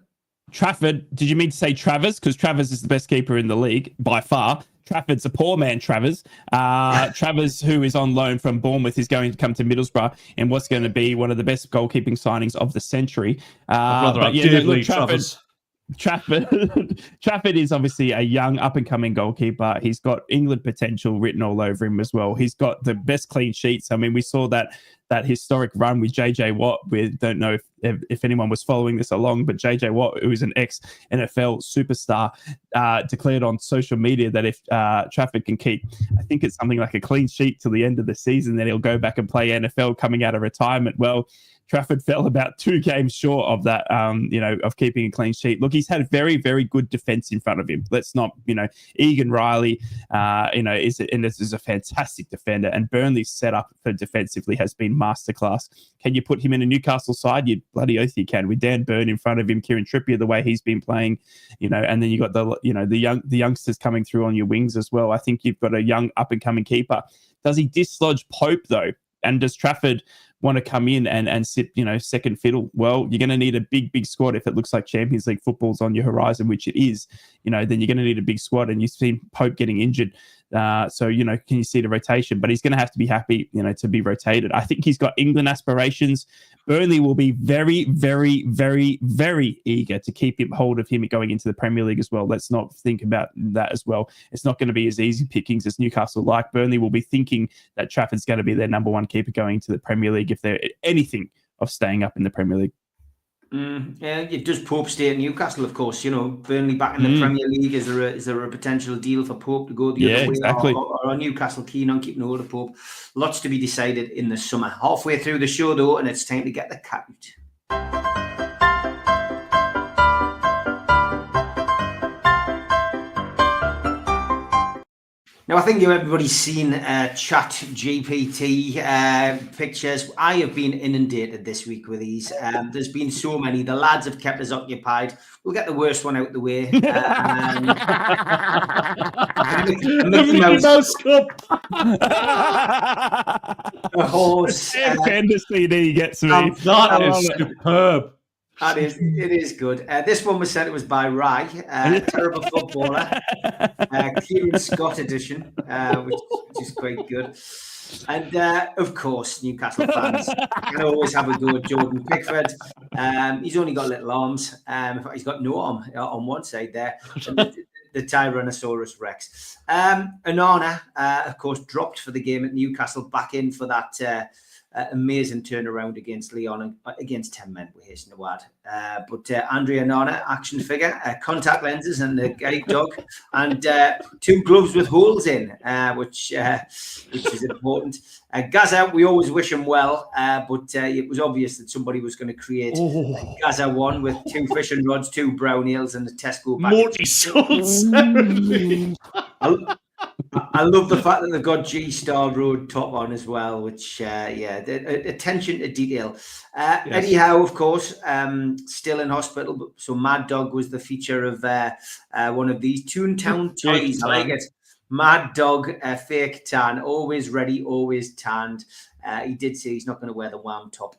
Trafford, did you mean to say Travers? Because Travers is the best keeper in the league by far. Trafford's a poor man, Travers. Travers, who is on loan from Bournemouth, is going to come to Middlesbrough in what's going to be one of the best goalkeeping signings of the century. Trafford is obviously a young, up-and-coming goalkeeper. He's got England potential written all over him as well. He's got the best clean sheets. I mean, we saw that historic run with JJ Watt. We don't know if anyone was following this along, but JJ Watt, who is an ex-NFL superstar, declared on social media that if Trafford can keep, I think it's something like a clean sheet till the end of the season, then he'll go back and play NFL coming out of retirement. Well, Trafford fell about 2 games short of that, of keeping a clean sheet. Look, he's had very, very good defense in front of him. Let's not, Egan Riley, is a fantastic defender, and Burnley's setup for defensively has been masterclass. Can you put him in a Newcastle side? You bloody oath you can. With Dan Burn in front of him, Kieran Trippier, the way he's been playing, and then you got the youngsters coming through on your wings as well. I think you've got a young up and coming keeper. Does he dislodge Pope though? And does Trafford want to come in and sit, second fiddle? Well, you're going to need a big squad if it looks like Champions League football's on your horizon, which it is. Then you're going to need a big squad, and you've seen Pope getting injured. So, can you see the rotation? But he's going to have to be happy, to be rotated. I think he's got England aspirations. Burnley will be very, very, very, very eager to keep hold of him going into the Premier League as well. Let's not think about that as well. It's not going to be as easy pickings as Newcastle like. Burnley will be thinking that Trafford's going to be their number 1 keeper going to the Premier League if they're anything of staying up in the Premier League. Yeah, it does Pope stay at Newcastle, of course. Burnley back in the Premier League. Is there a potential deal for Pope to go the other way? Exactly. Or are Newcastle keen on keeping hold of Pope? Lots to be decided in the summer. Halfway through the show, though, and it's time to get the cat out. Now, I think everybody's seen Chat GPT pictures. I have been inundated this week with these. There's been so many. The lads have kept us occupied. We'll get the worst one out the way. Mickey Mouse Cup. A horse. Panda CD gets me. That is superb. It is good. This one was sent to us by Rye, terrible footballer, Kieran Scott edition, which is quite good. And of course, Newcastle fans can always have a go at Jordan Pickford. He's only got little arms. He's got no arm on one side there. The Tyrannosaurus Rex. Onana, of course, dropped for the game at Newcastle, back in for that amazing turnaround against Lyon, against 10 men, we hasten to add. But Andre Onana, action figure, contact lenses and a guide dog, and 2 gloves with holes in, which is important. Gaza, we always wish him well, but it was obvious that somebody was going to create Gaza 1 with 2 fishing rods, 2 brown ales, and a Tesco bag. Morty sauce. I love the fact that they've got G-Star Road top on as well, which, attention to detail. Yes. Anyhow, of course, still in hospital. So Mad Dog was the feature of one of these Toontown toys. I like it. Mad Dog, fake tan, always ready, always tanned. He did say he's not going to wear the Wham top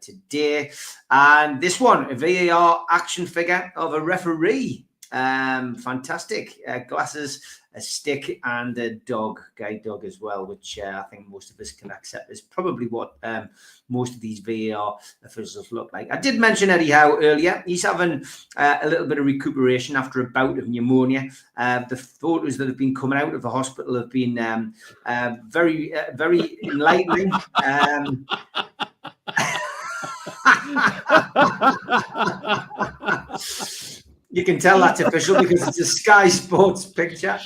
today. And this one, a VAR action figure of a referee. Fantastic. Glasses, a stick, and a dog, guide dog as well, which I think most of us can accept is probably what most of these VAR officials look like. I did mention Eddie Howe earlier. He's having a little bit of recuperation after a bout of pneumonia. The photos that have been coming out of the hospital have been very, very enlightening. You can tell that's official because it's a Sky Sports picture.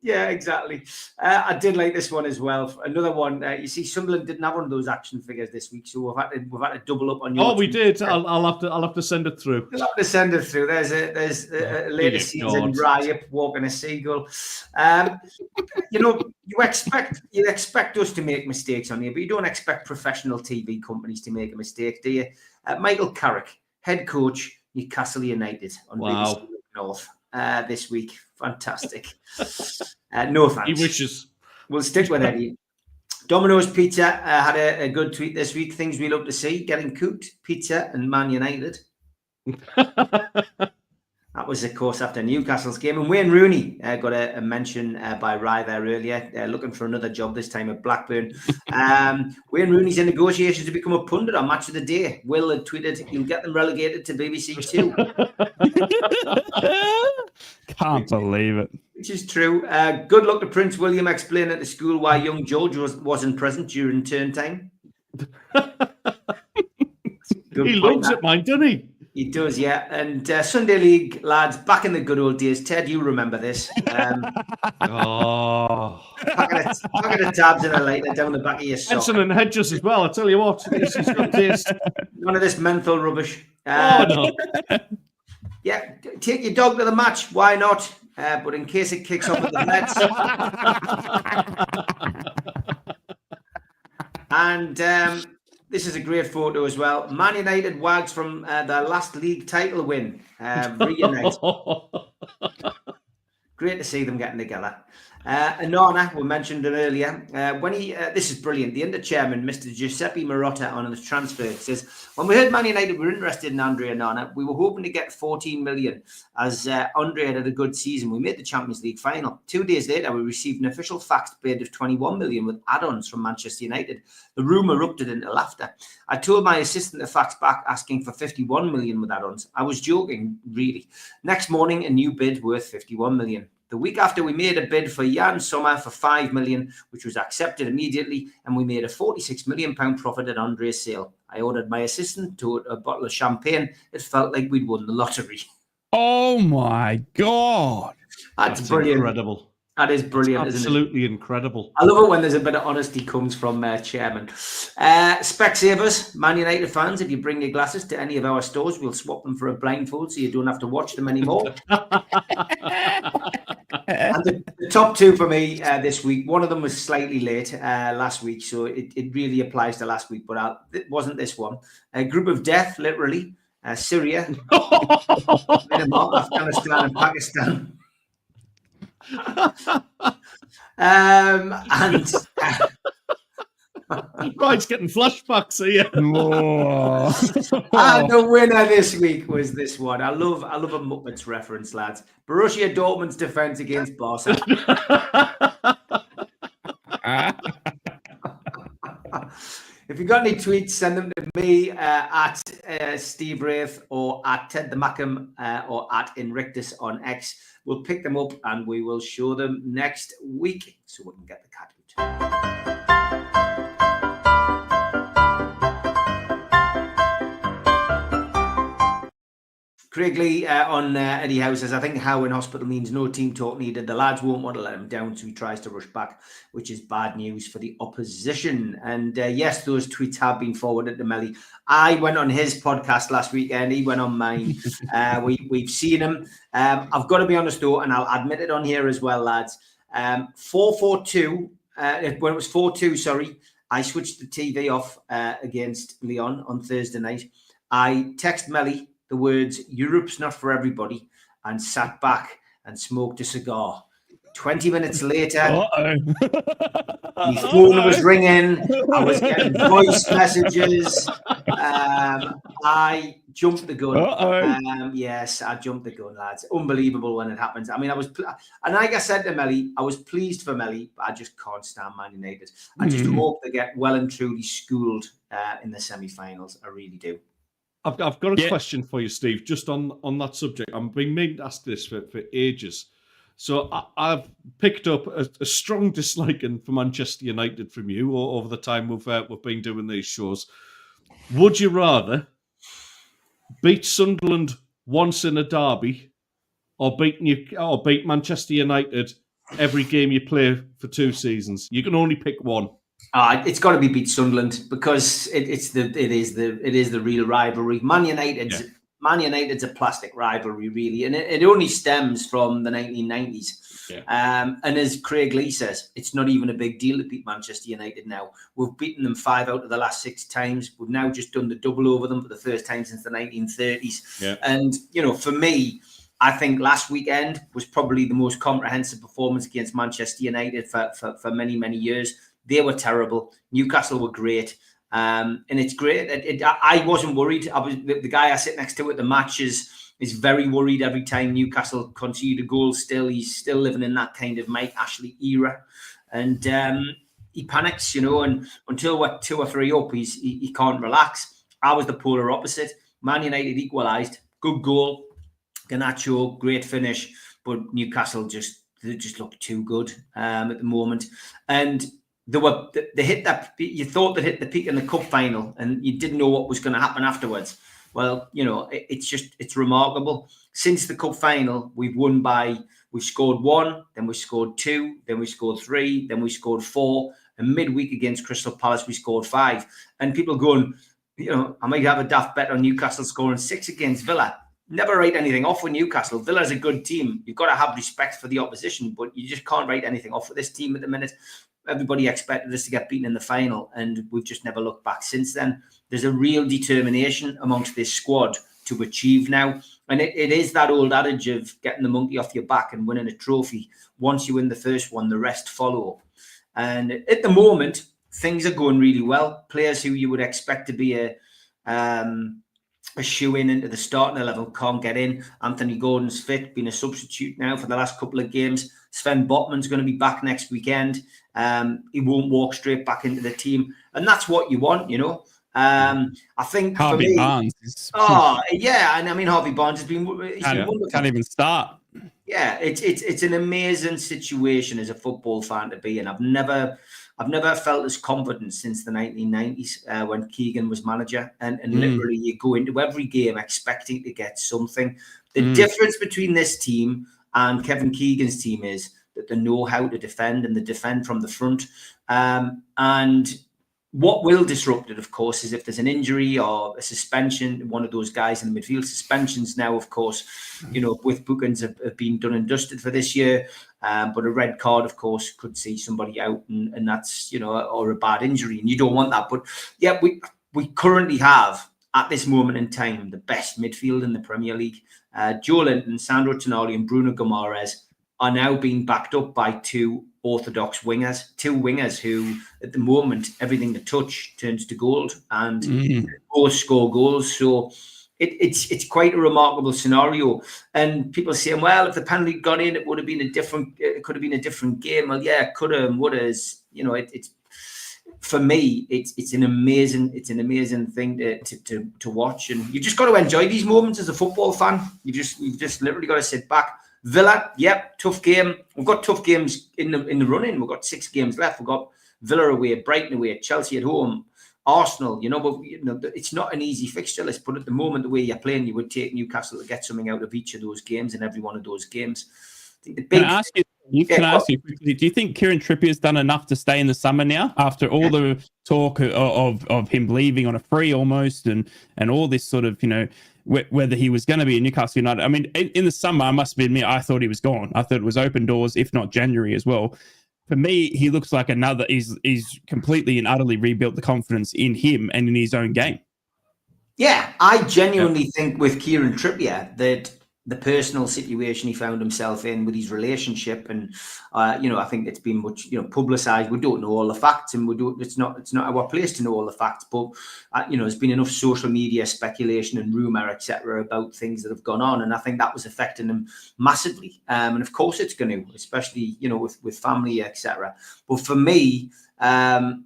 Yeah, exactly. I did like this one as well. Another one. You see, Sunderland didn't have one of those action figures this week, so we've had to double up on your. Oh, we did. I'll have to send it through. You'll have to send it through. There's a later season Riot walking a seagull. You expect us to make mistakes on here, but you don't expect professional TV companies to make a mistake, do you? Michael Carrick, head coach, Newcastle United on BBC North this week. Fantastic. No thanks. He wishes. We'll stick with Eddie. Domino's Pizza had a good tweet this week. Things we love to see. Getting cooked, pizza and Man United. That was, of course, after Newcastle's game. And Wayne Rooney got a mention by Rye there earlier, looking for another job, this time at Blackburn. Wayne Rooney's in negotiations to become a pundit on Match of the Day. Will had tweeted, "You'll get them relegated to BBC Two." Can't believe it. Which is true. Good luck to Prince William explaining to school why young George wasn't present during turn time. He loves it, mine, doesn't he? He does, yeah. And Sunday League, lads, back in the good old days. Ted, you remember this. Packing the tabs in a lighter down the back of your sock. Henson and Hedges as well, I tell you what. He's got taste. None of this menthol rubbish. No. Yeah, take your dog to the match. Why not? But in case it kicks off with the Mets. And this is a great photo as well. Man United wags from their last league title win. Reunite. Great to see them getting together. Anana, we mentioned him earlier. This is brilliant. The under-chairman, Mr. Giuseppe Marotta, on his transfer says, when we heard Man United were interested in Andre Onana, we were hoping to get 14 million as Andre had a good season. We made the Champions League final. 2 days later, we received an official faxed bid of 21 million with add-ons from Manchester United. The room erupted into laughter. I told my assistant to fax back asking for 51 million with add-ons. I was joking, really. Next morning, a new bid worth 51 million. The week after, we made a bid for Jan Sommer for 5 million, which was accepted immediately, and we made a £46 million profit at Andre's sale. I ordered my assistant to a bottle of champagne. It felt like we'd won the lottery. Oh my God. That's brilliant. Incredible. That is brilliant, It's isn't it? Absolutely incredible. I love it when there's a bit of honesty comes from chairman. Specsavers, Man United fans, if you bring your glasses to any of our stores, we'll swap them for a blindfold so you don't have to watch them anymore. And the top two for me this week, one of them was slightly late last week, so it really applies to last week, but it wasn't this one. A group of death, literally. Syria, Myanmar, Afghanistan and Pakistan. Right, getting flashbacks here. And the winner this week was this one. I love a Muppets reference, lads. Borussia Dortmund's defense against Barca. If you've got any tweets, send them to me at Steve Wraith or at Ted the Mackham or at Invictus on X. We'll pick them up and we will show them next week so we can get the cat out. Craig Lee on Eddie Howe says, I think Howe in hospital means no team talk needed. The lads won't want to let him down, so he tries to rush back, which is bad news for the opposition. And yes, those tweets have been forwarded to Melly. I went on his podcast last weekend. He went on mine. We've seen him. I've got to be honest, though, and I'll admit it on here as well, lads. 4-4-2, when it was 4-2, sorry, I switched the TV off against Lyon on Thursday night. I text Melly the words, Europe's not for everybody, and sat back and smoked a cigar. 20 minutes later, my phone was ringing. I was getting voice messages. I jumped the gun. Yes, I jumped the gun, lads. Unbelievable when it happens. I mean, and like I said to Melly, I was pleased for Melly, but I just can't stand Man United. I just hope they get well and truly schooled in the semi-finals. I really do. I've got a question for you, Steve, just on that subject. I've been meaning to ask this for ages. So I've picked up a strong disliking for Manchester United from you over the time we've been doing these shows. Would you rather beat Sunderland once in a derby, or beat Manchester United every game you play for 2 seasons? You can only pick one. It's got to be beat Sunderland, because it is the real rivalry. Man United's a plastic rivalry, really, and it only stems from the 1990s. Yeah. And as Craig Lee says, it's not even a big deal to beat Manchester United now. We've beaten them 5 out of the last 6 times. We've now just done the double over them for the first time since the 1930s. Yeah. And, for me, I think last weekend was probably the most comprehensive performance against Manchester United for many, many years. They were terrible. Newcastle were great. And it's great. I wasn't worried. I was the guy I sit next to at the matches is very worried every time Newcastle concede a goal. He's still living in that kind of Mike Ashley era, and he panics, and until we're 2 or 3 up, he can't relax. I was the polar opposite. Man United equalised, good goal, Garnacho, great finish, but Newcastle just looked too good at the moment, and they hit that. You thought they hit the peak in the cup final, and you didn't know what was going to happen afterwards. Well, it's remarkable. Since the cup final, we've scored 1, then we scored 2, then we scored 3, then we scored 4, and midweek against Crystal Palace, we scored 5. And people going, I might have a daft bet on Newcastle scoring 6 against Villa. Never write anything off with Newcastle. Villa's a good team. You've got to have respect for the opposition, but you just can't write anything off with this team at the minute. Everybody expected us to get beaten in the final, and we've just never looked back since then. There's a real determination amongst this squad to achieve now. And it is that old adage of getting the monkey off your back and winning a trophy. Once you win the first one, the rest follow. And at the moment, things are going really well. Players who you would expect to be a shoe-in into the starting 11 can't get in. Anthony Gordon's fit, been a substitute now for the last couple of games. Sven Botman's going to be back next weekend. He won't walk straight back into the team. And that's what you want, I think Harvey Barnes. Yeah. And I mean, Harvey Barnes has been can't even start. Yeah, it's an amazing situation as a football fan to be in. I've never felt as confident since the 1990s when Keegan was manager, and literally you go into every game expecting to get something. The difference between this team and Kevin Keegan's team is that they know how to defend, and they defend from the front. And what will disrupt it, of course, is if there's an injury or a suspension, one of those guys in the midfield. Suspensions now, of course, with bookings have been done and dusted for this year. But a red card, of course, could see somebody out, and that's, or a bad injury, and you don't want that. But yeah, we currently have, at this moment in time, the best midfield in the Premier League. Joe Linton, Sandro Tonali and Bruno Guimaraes are now being backed up by 2 orthodox wingers, 2 wingers who, at the moment, everything they touch turns to gold, and both score goals. So it's quite a remarkable scenario. And people saying, well, if the penalty got in, it could have been a different game. Well, yeah, it could have, would have. It's for me, it's an amazing thing to watch, and you just got to enjoy these moments as a football fan. You've just literally got to sit back. Villa, yep, tough game. We've got tough games in the running. We've got 6 games left. We've got Villa away, Brighton away, Chelsea at home, Arsenal. But it's not an easy fixture list. But at the moment, the way you're playing, you would take Newcastle to get something out of each of those games, and every one of those games. Can I ask you quickly, do you think Kieran Trippier's done enough to stay in the summer now, after all the talk of him leaving on a free almost, and all this sort of, whether he was going to be in Newcastle United? I mean, in the summer, I must admit, I thought he was gone. I thought it was open doors, if not January as well. For me, he looks like he's completely and utterly rebuilt the confidence in him and in his own game. Yeah, I genuinely think with Kieran Trippier that the personal situation he found himself in with his relationship, and I think it's been much publicized. We don't know all the facts, and it's not our place to know all the facts, but there's been enough social media speculation and rumor, etc., about things that have gone on, and I think that was affecting him massively. And of course it's going to, especially with family, etc. But for me, Kieran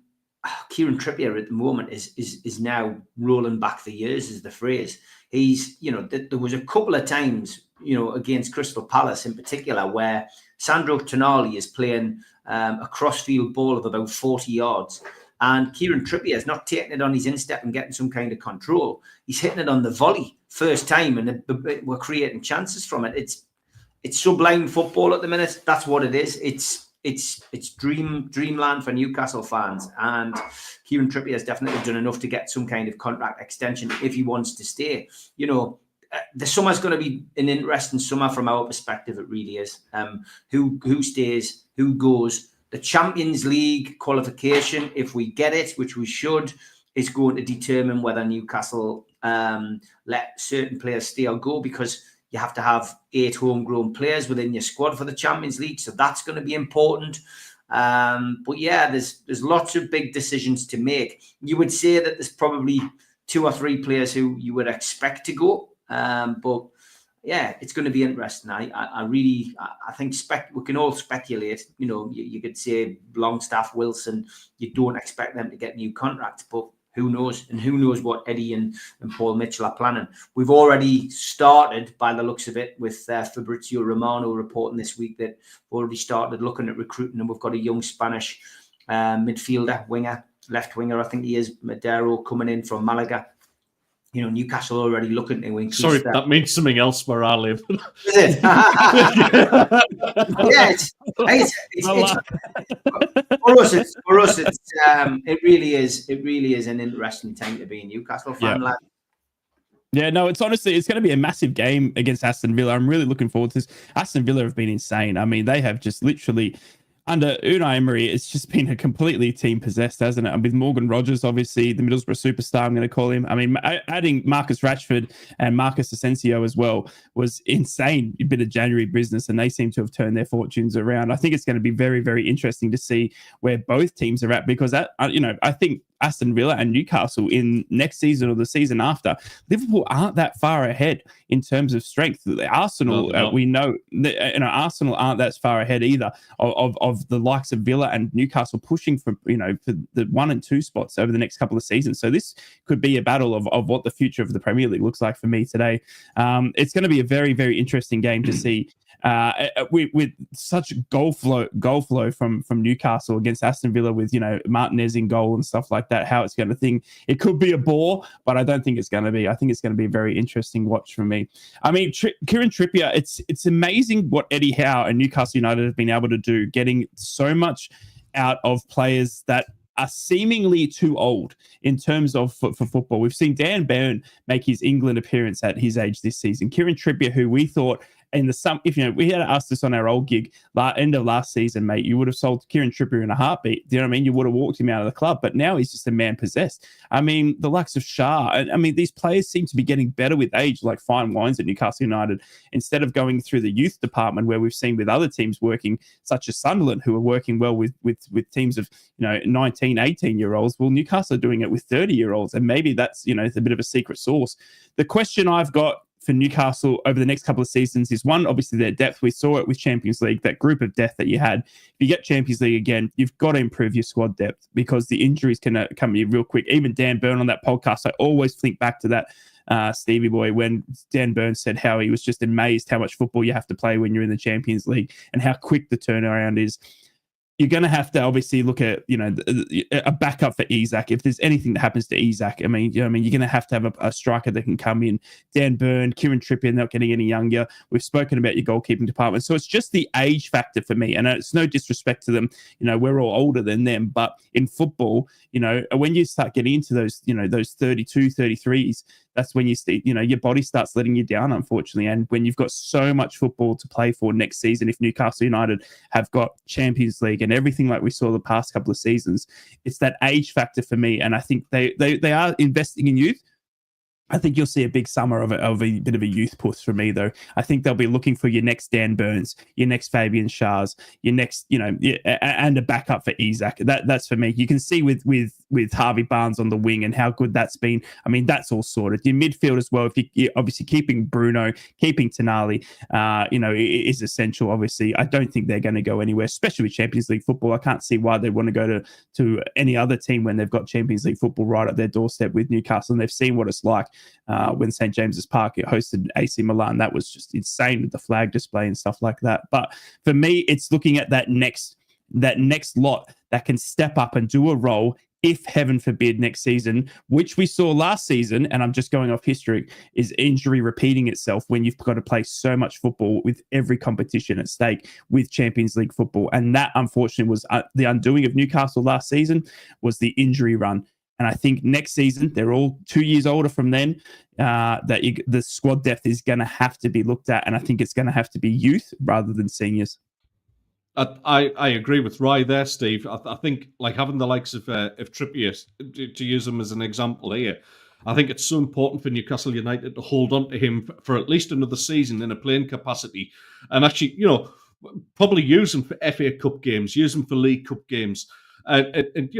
Trippier at the moment is now rolling back the years, is the phrase. He's, there was a couple of times, against Crystal Palace in particular, where Sandro Tonali is playing a crossfield ball of about 40 yards. And Kieran Trippier is not taking it on his instep and getting some kind of control. He's hitting it on the volley first time, and we're creating chances from it. It's sublime football at the minute. That's what it is. It's dreamland for Newcastle fans, and Kieran Trippier has definitely done enough to get some kind of contract extension if he wants to stay. You know, the summer's going to be an interesting summer from our perspective. It really is. Who stays, who goes. The Champions League qualification, if we get it, which we should, is going to determine whether Newcastle let certain players stay or go, because you have to have 8 homegrown players within your squad for the Champions League. So that's going to be important. But yeah, there's lots of big decisions to make. You would say that there's probably 2 or 3 players who you would expect to go. But yeah, it's going to be interesting. I think we can all speculate. You know, you could say Longstaff, Wilson, you don't expect them to get new contracts, but who knows? And who knows what Eddie and Paul Mitchell are planning. We've already started, by the looks of it, with Fabrizio Romano reporting this week that we've already started looking at recruiting, and we've got a young Spanish midfielder, left winger, I think he is, Madero, coming in from Malaga. You know, Newcastle already looking to increase. Sorry, that means something else where I live. Is it? Yeah, for us, it really is an interesting time to be a Newcastle fan. Yeah. Yeah, no, it's going to be a massive game against Aston Villa. I'm really looking forward to this. Aston Villa have been insane. I mean, they have just literally, under Unai Emery, it's just been a completely team possessed, hasn't it? And with Morgan Rogers, obviously, the Middlesbrough superstar, I'm going to call him. I mean, adding Marcus Rashford and Marcus Asensio as well was insane. A bit of January business, and they seem to have turned their fortunes around. I think it's going to be very, very interesting to see where both teams are at, because I think Aston Villa and Newcastle in next season or the season after, Liverpool aren't that far ahead in terms of strength. Arsenal, we know, Arsenal aren't that far ahead either of the likes of Villa and Newcastle pushing for the 1 and 2 spots over the next couple of seasons. So this could be a battle of what the future of the Premier League looks like for me today. It's going to be a very, very interesting game to see. With such goal flow from Newcastle against Aston Villa, with Martinez in goal and stuff like that, how it's going to think it could be a bore, but I don't think it's going to be. I think it's going to be a very interesting watch for me. I mean, Kieran Trippier, it's amazing what Eddie Howe and Newcastle United have been able to do, getting so much out of players that are seemingly too old in terms of for football. We've seen Dan Burn make his England appearance at his age this season. Kieran Trippier, who we thought if we had asked this on our old gig end of last season, mate, you would have sold Kieran Trippier in a heartbeat. Do you know what I mean? You would have walked him out of the club, but now he's just a man possessed. I mean, the likes of Shah, I mean, these players seem to be getting better with age, like fine wines at Newcastle United, instead of going through the youth department where we've seen with other teams working, such as Sunderland, who are working well with teams of 19, 18-year-olds. Well, Newcastle are doing it with 30-year-olds, and maybe that's it's a bit of a secret sauce. The question I've got for Newcastle over the next couple of seasons is, one, obviously their depth. We saw it with Champions League, that group of depth that you had. If you get Champions League again, you've got to improve your squad depth, because the injuries can come to you real quick. Even Dan Burn on that podcast, I always think back to that Stevie Boy, when Dan Burns said how he was just amazed how much football you have to play when you're in the Champions League and how quick the turnaround is. You're going to have to obviously look at, a backup for Isak. If there's anything that happens to Isak, you're going to have a striker that can come in. Dan Burn, Kieran Trippier, not getting any younger. We've spoken about your goalkeeping department. So it's just the age factor for me. And it's no disrespect to them. We're all older than them. But in football, when you start getting into those, those 32, 33s, that's when your body starts letting you down, unfortunately. And when you've got so much football to play for next season, if Newcastle United have got Champions League and everything like we saw the past couple of seasons, it's that age factor for me. And I think they are investing in youth. I think you'll see a big summer of a bit of a youth push for me, though. I think they'll be looking for your next Dan Burns, your next Fabian Schär's, your next, and a backup for Isak. That's for me. You can see with Harvey Barnes on the wing and how good that's been. I mean, that's all sorted. Your midfield as well. If you're obviously keeping Bruno, keeping Tonali, is essential. Obviously, I don't think they're going to go anywhere, especially with Champions League football. I can't see why they want to go to any other team when they've got Champions League football right at their doorstep with Newcastle, and they've seen what it's like. When St. James's Park hosted AC Milan, that was just insane with the flag display and stuff like that. But for me, it's looking at that next lot that can step up and do a role, if heaven forbid next season, which we saw last season, and I'm just going off history, is injury repeating itself when you've got to play so much football with every competition at stake with Champions League football. And that, unfortunately, was the undoing of Newcastle last season, was the injury run. And I think next season, they're all 2 years older from then, the squad depth is going to have to be looked at. And I think it's going to have to be youth rather than seniors. I agree with Rye there, Steve. I think like having the likes of Trippier, to use him as an example here, I think it's so important for Newcastle United to hold on to him for at least another season in a playing capacity, and actually, probably use him for FA Cup games, use him for League Cup games, and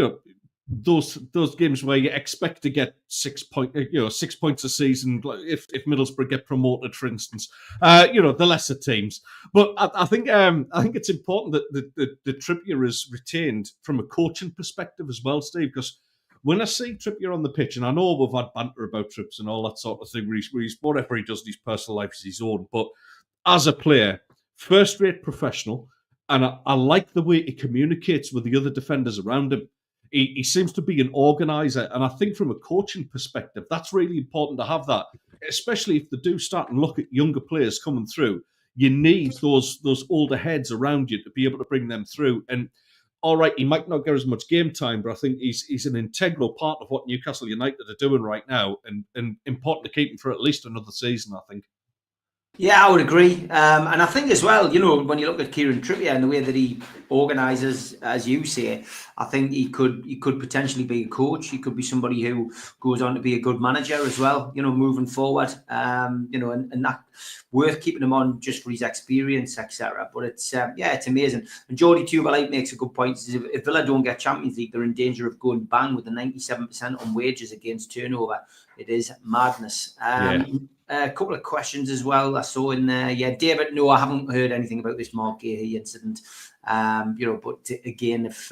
those games where you expect to get 6 points a season, if Middlesbrough get promoted, for instance, the lesser teams. But I think it's important that the Trippier is retained from a coaching perspective as well, Steve, because when I see Trippier on the pitch, and I know we've had banter about Trips and all that sort of thing, where he's whatever he does in his personal life is his own, but as a player, first-rate professional, and I like the way he communicates with the other defenders around him. He seems to be an organizer, and I think from a coaching perspective, that's really important to have that, especially if they do start and look at younger players coming through. You need those older heads around you to be able to bring them through. And all right, he might not get as much game time, but I think he's an integral part of what Newcastle United are doing right now, and important to keep him for at least another season, I think. Yeah, I would agree. And I think as well, when you look at Kieran Trippier and the way that he organises, as you say, I think he could potentially be a coach. He could be somebody who goes on to be a good manager as well, moving forward, and that worth keeping him on just for his experience, etc. But it's amazing. And Geordie Tubalite makes a good point. If Villa don't get Champions League, they're in danger of going bang with the 97% on wages against turnover. It is madness. A couple of questions as well I saw in there. Yeah, David, no, I haven't heard anything about this Mark Gahey incident. But again, if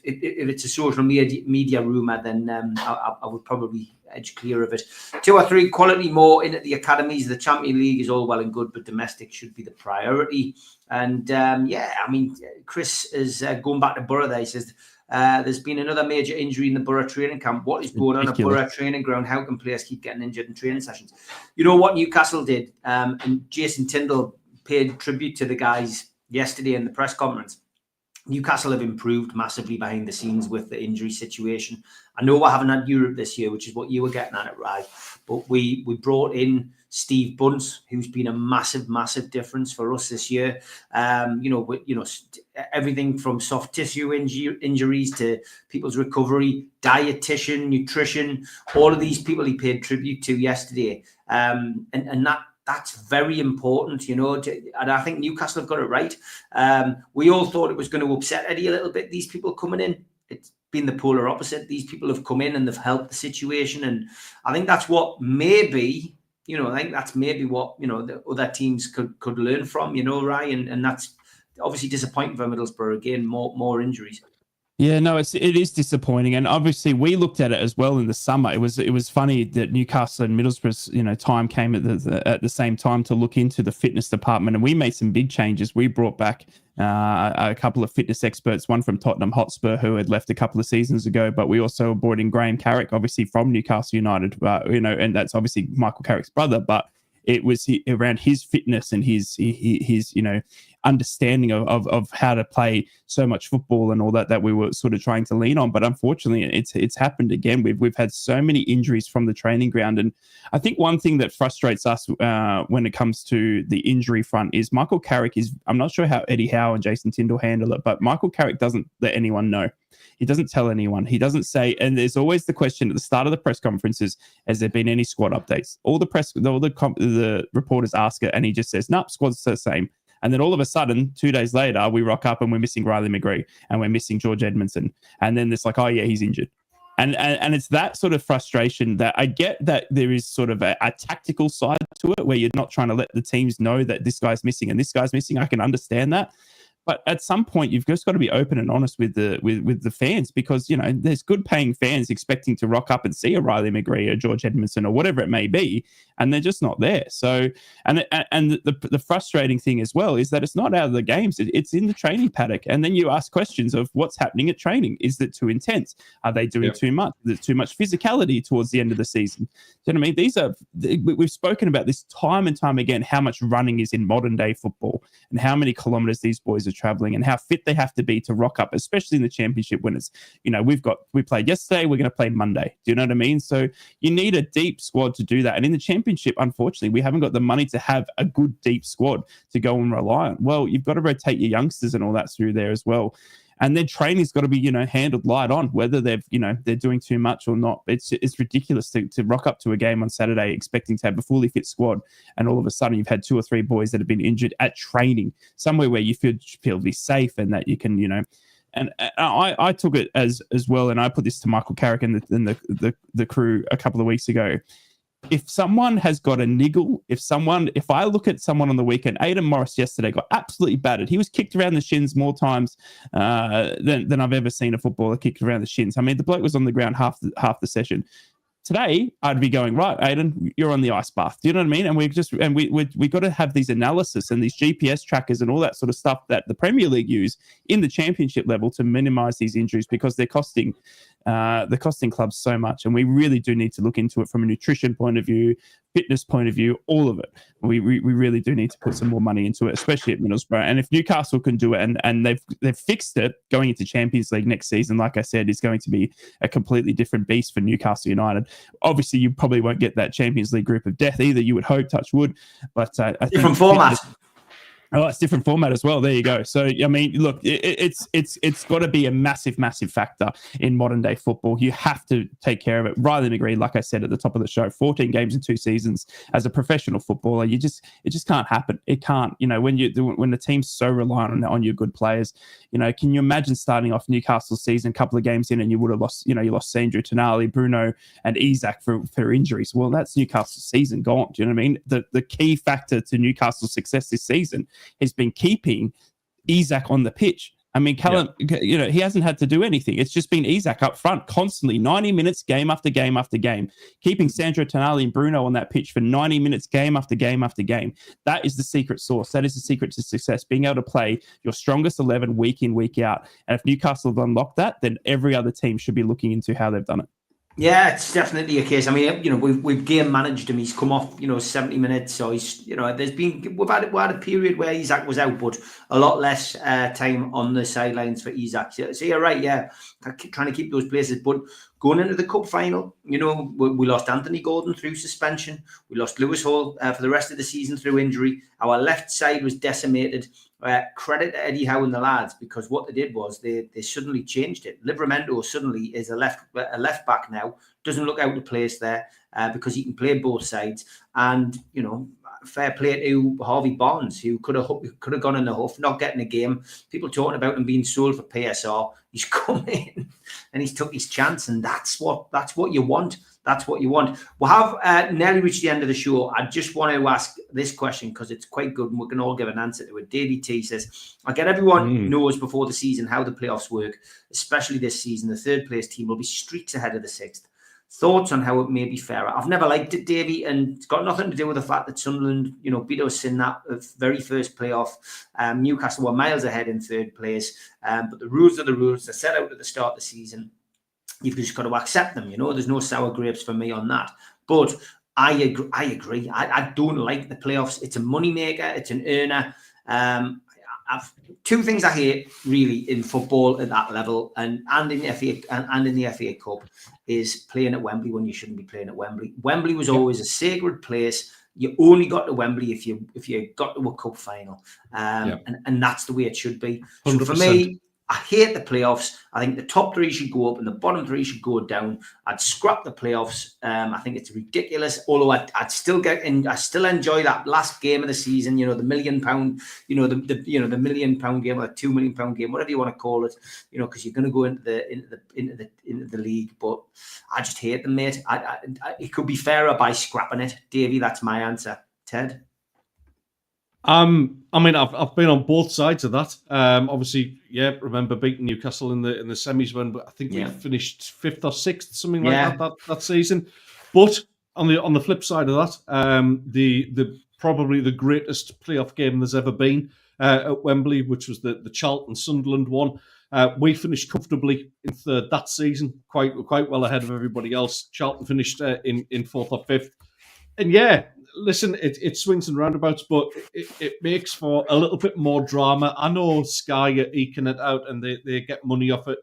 it's a social media rumour, then I would probably edge clear of it. 2 or 3 quality more in at the academies. The Champions League is all well and good, but domestic should be the priority. And Chris is going back to Borough there. He says, there's been another major injury in the Borough training camp. What is going on at Borough training ground? How can players keep getting injured in training sessions? You know what Newcastle did? And Jason Tyndall paid tribute to the guys yesterday in the press conference. Newcastle have improved massively behind the scenes with the injury situation. I know I haven't had Europe this year, which is what you were getting at, right? But we brought in Steve Bunce, who's been a massive difference for us this year. Everything from soft tissue injuries to people's recovery, dietitian, nutrition, all of these people he paid tribute to yesterday. And that's very important, and I think Newcastle have got it right. We all thought it was going to upset Eddie a little bit, these people coming in. It's been the polar opposite. These people have come in and they've helped the situation. And I think that's what maybe, what, the other teams could learn from, Ryan. And that's obviously disappointing for Middlesbrough. Again, more injuries. Yeah, no, it is disappointing, and obviously we looked at it as well in the summer. It was funny that Newcastle and Middlesbrough's time came at the same time to look into the fitness department, and we made some big changes. We brought back a couple of fitness experts, one from Tottenham Hotspur who had left a couple of seasons ago, but we also brought in Graham Carrick, obviously from Newcastle United, and that's obviously Michael Carrick's brother, but it was around his fitness and his understanding of how to play so much football and all that we were sort of trying to lean on. But unfortunately, it's happened again. We've had so many injuries from the training ground, and I think one thing that frustrates us when it comes to the injury front is Michael Carrick is. I'm not sure how Eddie Howe and Jason Tyndall handle it, but Michael Carrick doesn't let anyone know. He doesn't tell anyone. He doesn't say, and there's always the question at the start of the press conferences, has there been any squad updates? All the reporters ask it, and he just says, nope, squad's the same. And then all of a sudden, 2 days later, we rock up and we're missing Riley McGree and we're missing George Edmondson. And then it's like, oh yeah, he's injured. And it's that sort of frustration that I get, that there is sort of a tactical side to it where you're not trying to let the teams know that this guy's missing and this guy's missing. I can understand that. But at some point, you've just got to be open and honest with the fans, because there's good paying fans expecting to rock up and see a Riley McGree or George Edmondson or whatever it may be, and they're just not there. So, and the frustrating thing as well is that it's not out of the games; it's in the training paddock. And then you ask questions of what's happening at training. Is it too intense? Are they doing too much? Is there too much physicality towards the end of the season? Do you know what I mean? We've spoken about this time and time again, how much running is in modern day football and how many kilometers these boys are traveling and how fit they have to be to rock up, especially in the championship when it's, we played yesterday, we're going to play Monday. Do you know what I mean? So you need a deep squad to do that. And in the championship, unfortunately, we haven't got the money to have a good deep squad to go and rely on. Well, you've got to rotate your youngsters and all that through there as well. And then training's got to be, handled light on, whether they're doing too much or not. It's ridiculous to rock up to a game on Saturday expecting to have a fully fit squad, and all of a sudden you've had 2 or 3 boys that have been injured at training, somewhere where you feel to be safe and that you can, And I took it as well, and I put this to Michael Carrick and the crew a couple of weeks ago. If someone has got a niggle, if I look at someone on the weekend, Aidan Morris yesterday got absolutely battered. He was kicked around the shins more times than I've ever seen a footballer kicked around the shins. I mean, the bloke was on the ground half the session. Today, I'd be going, right, Aidan, you're on the ice bath. Do you know what I mean? And we got to have these analysis and these GPS trackers and all that sort of stuff that the Premier League use in the championship level to minimise these injuries, because they're costing clubs so much. And we really do need to look into it from a nutrition point of view, fitness point of view, all of it. We really do need to put some more money into it, especially at Middlesbrough. And if Newcastle can do it, and they've fixed it, going into Champions League next season, like I said, is going to be a completely different beast for Newcastle United. Obviously, you probably won't get that Champions League group of death either. You would hope, touch wood, but I think different format. Oh, it's different format as well. There you go. So, I mean, look, it's got to be a massive, massive factor in modern day football. You have to take care of it. Riley McGree, like I said at the top of the show, 14 games in 2 seasons as a professional footballer. It just can't happen. It can't. When the team's so reliant on your good players. Can you imagine starting off Newcastle's season, a couple of games in, and you would have lost. You lost Sandro Tonali, Bruno, and Isak for injuries. Well, that's Newcastle's season gone. Do you know what I mean? The key factor to Newcastle's success this season has been keeping Isak on the pitch. I mean, Callum, he hasn't had to do anything. It's just been Isak up front constantly, 90 minutes, game after game after game, keeping Sandro Tonali and Bruno on that pitch for 90 minutes, game after game after game. That is the secret sauce. That is the secret to success, being able to play your strongest 11 week in, week out. And if Newcastle have unlocked that, then every other team should be looking into how they've done it. Yeah, it's definitely a case. I mean, we've game managed him. He's come off, 70 minutes. So he's, we've had a period where Isak was out, but a lot less time on the sidelines for Isak. So you're right. Yeah, trying to keep those places. But going into the cup final, we lost Anthony Gordon through suspension. We lost Lewis Hall for the rest of the season through injury. Our left side was decimated. Credit to Eddie Howe and the lads, because what they did was they suddenly changed it. Livramento suddenly is a left back now. Doesn't look out of place there because he can play both sides. And fair play to Harvey Barnes, who could have gone in the huff, not getting a game. People talking about him being sold for PSR. He's come in and he's took his chance, and that's what you want. That's what you want. We'll have nearly reached the end of the show. I just want to ask this question because it's quite good and we can all give an answer to it. Davey T says, I get everyone knows before the season how the playoffs work, especially this season. The third place team will be streaks ahead of the sixth. Thoughts on how it may be fairer? I've never liked it, Davey, and it's got nothing to do with the fact that Sunderland, beat us in that very first playoff. Newcastle were miles ahead in third place, but the rules are the rules. They're set out at the start of the season. You've just got to accept them. There's no sour grapes for me on that. But I agree. I don't like the playoffs. It's a moneymaker. It's an earner. I've 2 things I hate really in football at that level and in the FA Cup is playing at Wembley when you shouldn't be playing at Wembley. Wembley was always a sacred place. You only got to Wembley if you got to a cup final, and that's the way it should be. 100%. So for me, I hate the playoffs. I think the top 3 should go up and the bottom 3 should go down. I'd scrap the playoffs. I think it's ridiculous. Although I'd still I still enjoy that last game of the season. The £1 million, the £1 million game or the £2 million game, whatever you want to call it. Because you're going to go into the league. But I just hate them, mate. It could be fairer by scrapping it, Davey. That's my answer. Ted. I mean, I've been on both sides of that. Obviously, yeah, remember beating Newcastle in the semis when I think we finished 5th or 6th, something like that season. But on the flip side of that, the probably the greatest playoff game there's ever been at Wembley, which was the Charlton Sunderland one. We finished comfortably in 3rd that season, quite well ahead of everybody else. Charlton finished in 4th or 5th, and yeah. Listen, it swings and roundabouts, but it makes for a little bit more drama. I know Sky are eking it out and they get money off it,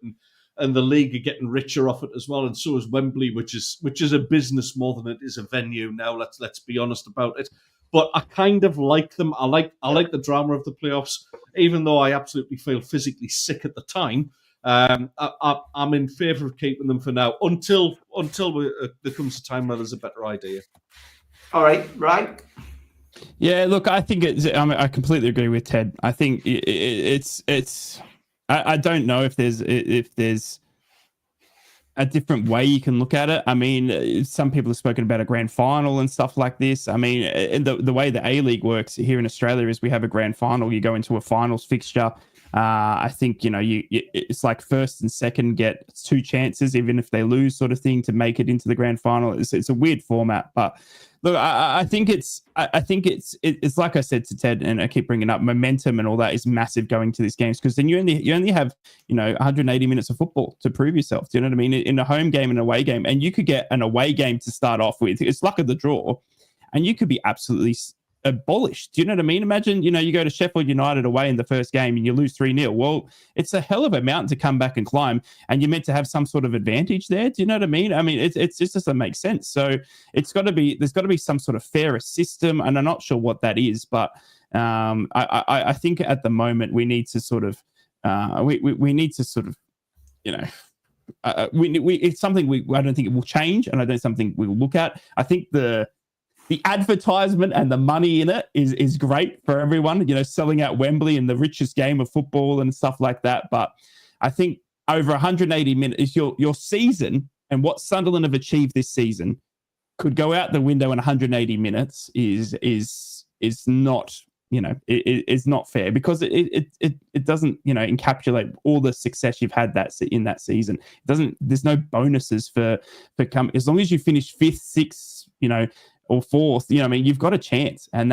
and the league are getting richer off it as well, and so is Wembley, which is a business more than it is a venue now. Let's be honest about it. But I kind of like them. I like the drama of the playoffs, even though I absolutely feel physically sick at the time. I'm in favour of keeping them for now until there comes a time where there's a better idea. All right. Yeah, look, I think I completely agree with Ted. I think it's. I don't know if there's a different way you can look at it. I mean, some people have spoken about a grand final and stuff like this. I mean, the way the A-League works here in Australia is we have a grand final. You go into a finals fixture. I think, it's like first and second get 2 chances, even if they lose, sort of thing, to make it into the grand final. It's a weird format, but look, I think it's like I said to Ted, and I keep bringing up momentum and all that is massive going to these games, because then you only have 180 minutes of football to prove yourself. Do you know what I mean? In a home game and away game, and you could get an away game to start off with. It's luck of the draw, and you could be absolutely abolished. Do you know what I mean? Imagine, you go to Sheffield United away in the first game and you lose 3-0. Well, it's a hell of a mountain to come back and climb, and you're meant to have some sort of advantage there. Do you know what I mean? I mean, it just doesn't make sense. So there's got to be some sort of fairer system, and I'm not sure what that is, but I think at the moment we need to sort of we need to sort of it's something I don't think it will change, and I don't something we'll look at. I think the advertisement and the money in it is great for everyone, selling out Wembley in the richest game of football and stuff like that. But I think over 180 minutes, your season and what Sunderland have achieved this season could go out the window in 180 minutes is not, is not fair, because it doesn't, encapsulate all the success you've had in that season. It doesn't. There's no bonuses for as long as you finish 5th, 6th, or 4th, you've got a chance, and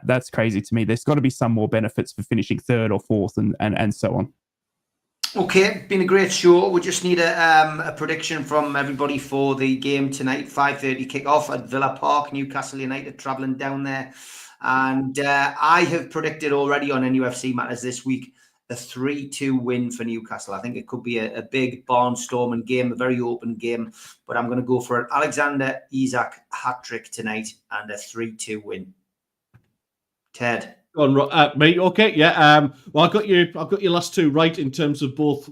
that's crazy to me. There's got to be some more benefits for finishing 3rd or 4th and so on. Okay, been a great show. We just need a prediction from everybody for the game tonight. 5:30 kick-off at Villa Park. Newcastle United travelling down there, and I have predicted already on NUFC Matters this week a 3-2 win for Newcastle. I think it could be a big barnstorming game, a very open game, but I'm going to go for an Alexander Isak hat-trick tonight and a 3-2 win. Ted? Go on, me. Okay, yeah. Well, I got your last 2 right in terms of both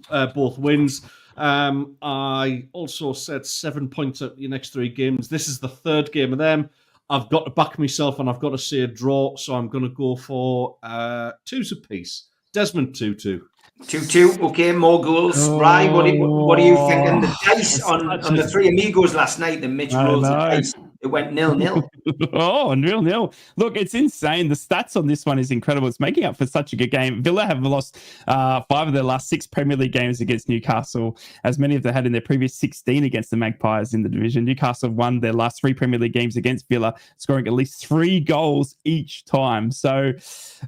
wins. I also said 7 points at your next 3 games. This is the 3rd game of them. I've got to back myself, and I've got to say a draw, so I'm going to go for 2s apiece. Desmond 2-2. 2-2. Okay, more goals. Oh, Rye, what are you thinking? The dice on the Three Amigos last night, the Mitch rolls the dice. It went 0-0. Oh, 0-0. Look, it's insane. The stats on this one is incredible. It's making up for such a good game. Villa have lost 5 of their last 6 Premier League games against Newcastle, as many of them had in their previous 16 against the Magpies in the division. Newcastle have won their last 3 Premier League games against Villa, scoring at least 3 goals each time. So,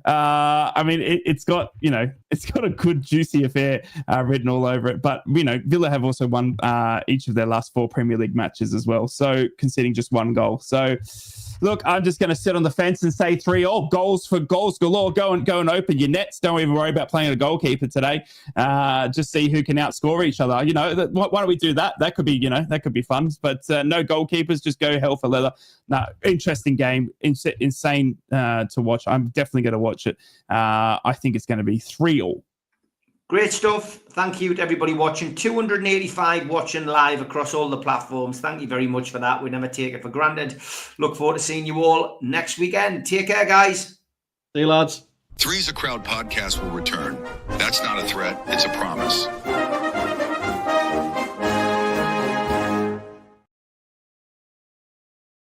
I mean, it's got a good, juicy affair written all over it. But, Villa have also won each of their last 4 Premier League matches as well. So, conceding just 1 goal. So, look, I'm just going to sit on the fence and say 3-3. Goals for goals galore. Go and open your nets. Don't even worry about playing a goalkeeper today. Just see who can outscore each other. Why don't we do that? That could be fun. But no goalkeepers. Just go hell for leather. No, interesting game. Insane to watch. I'm definitely going to watch it. I think it's going to be 3-3. Great stuff. Thank you to everybody watching. 285 watching live across all the platforms. Thank you very much for that. We never take it for granted. Look forward to seeing you all next weekend. Take care, guys. See you, lads. Three's a Crowd podcast will return. That's not a threat. It's a promise.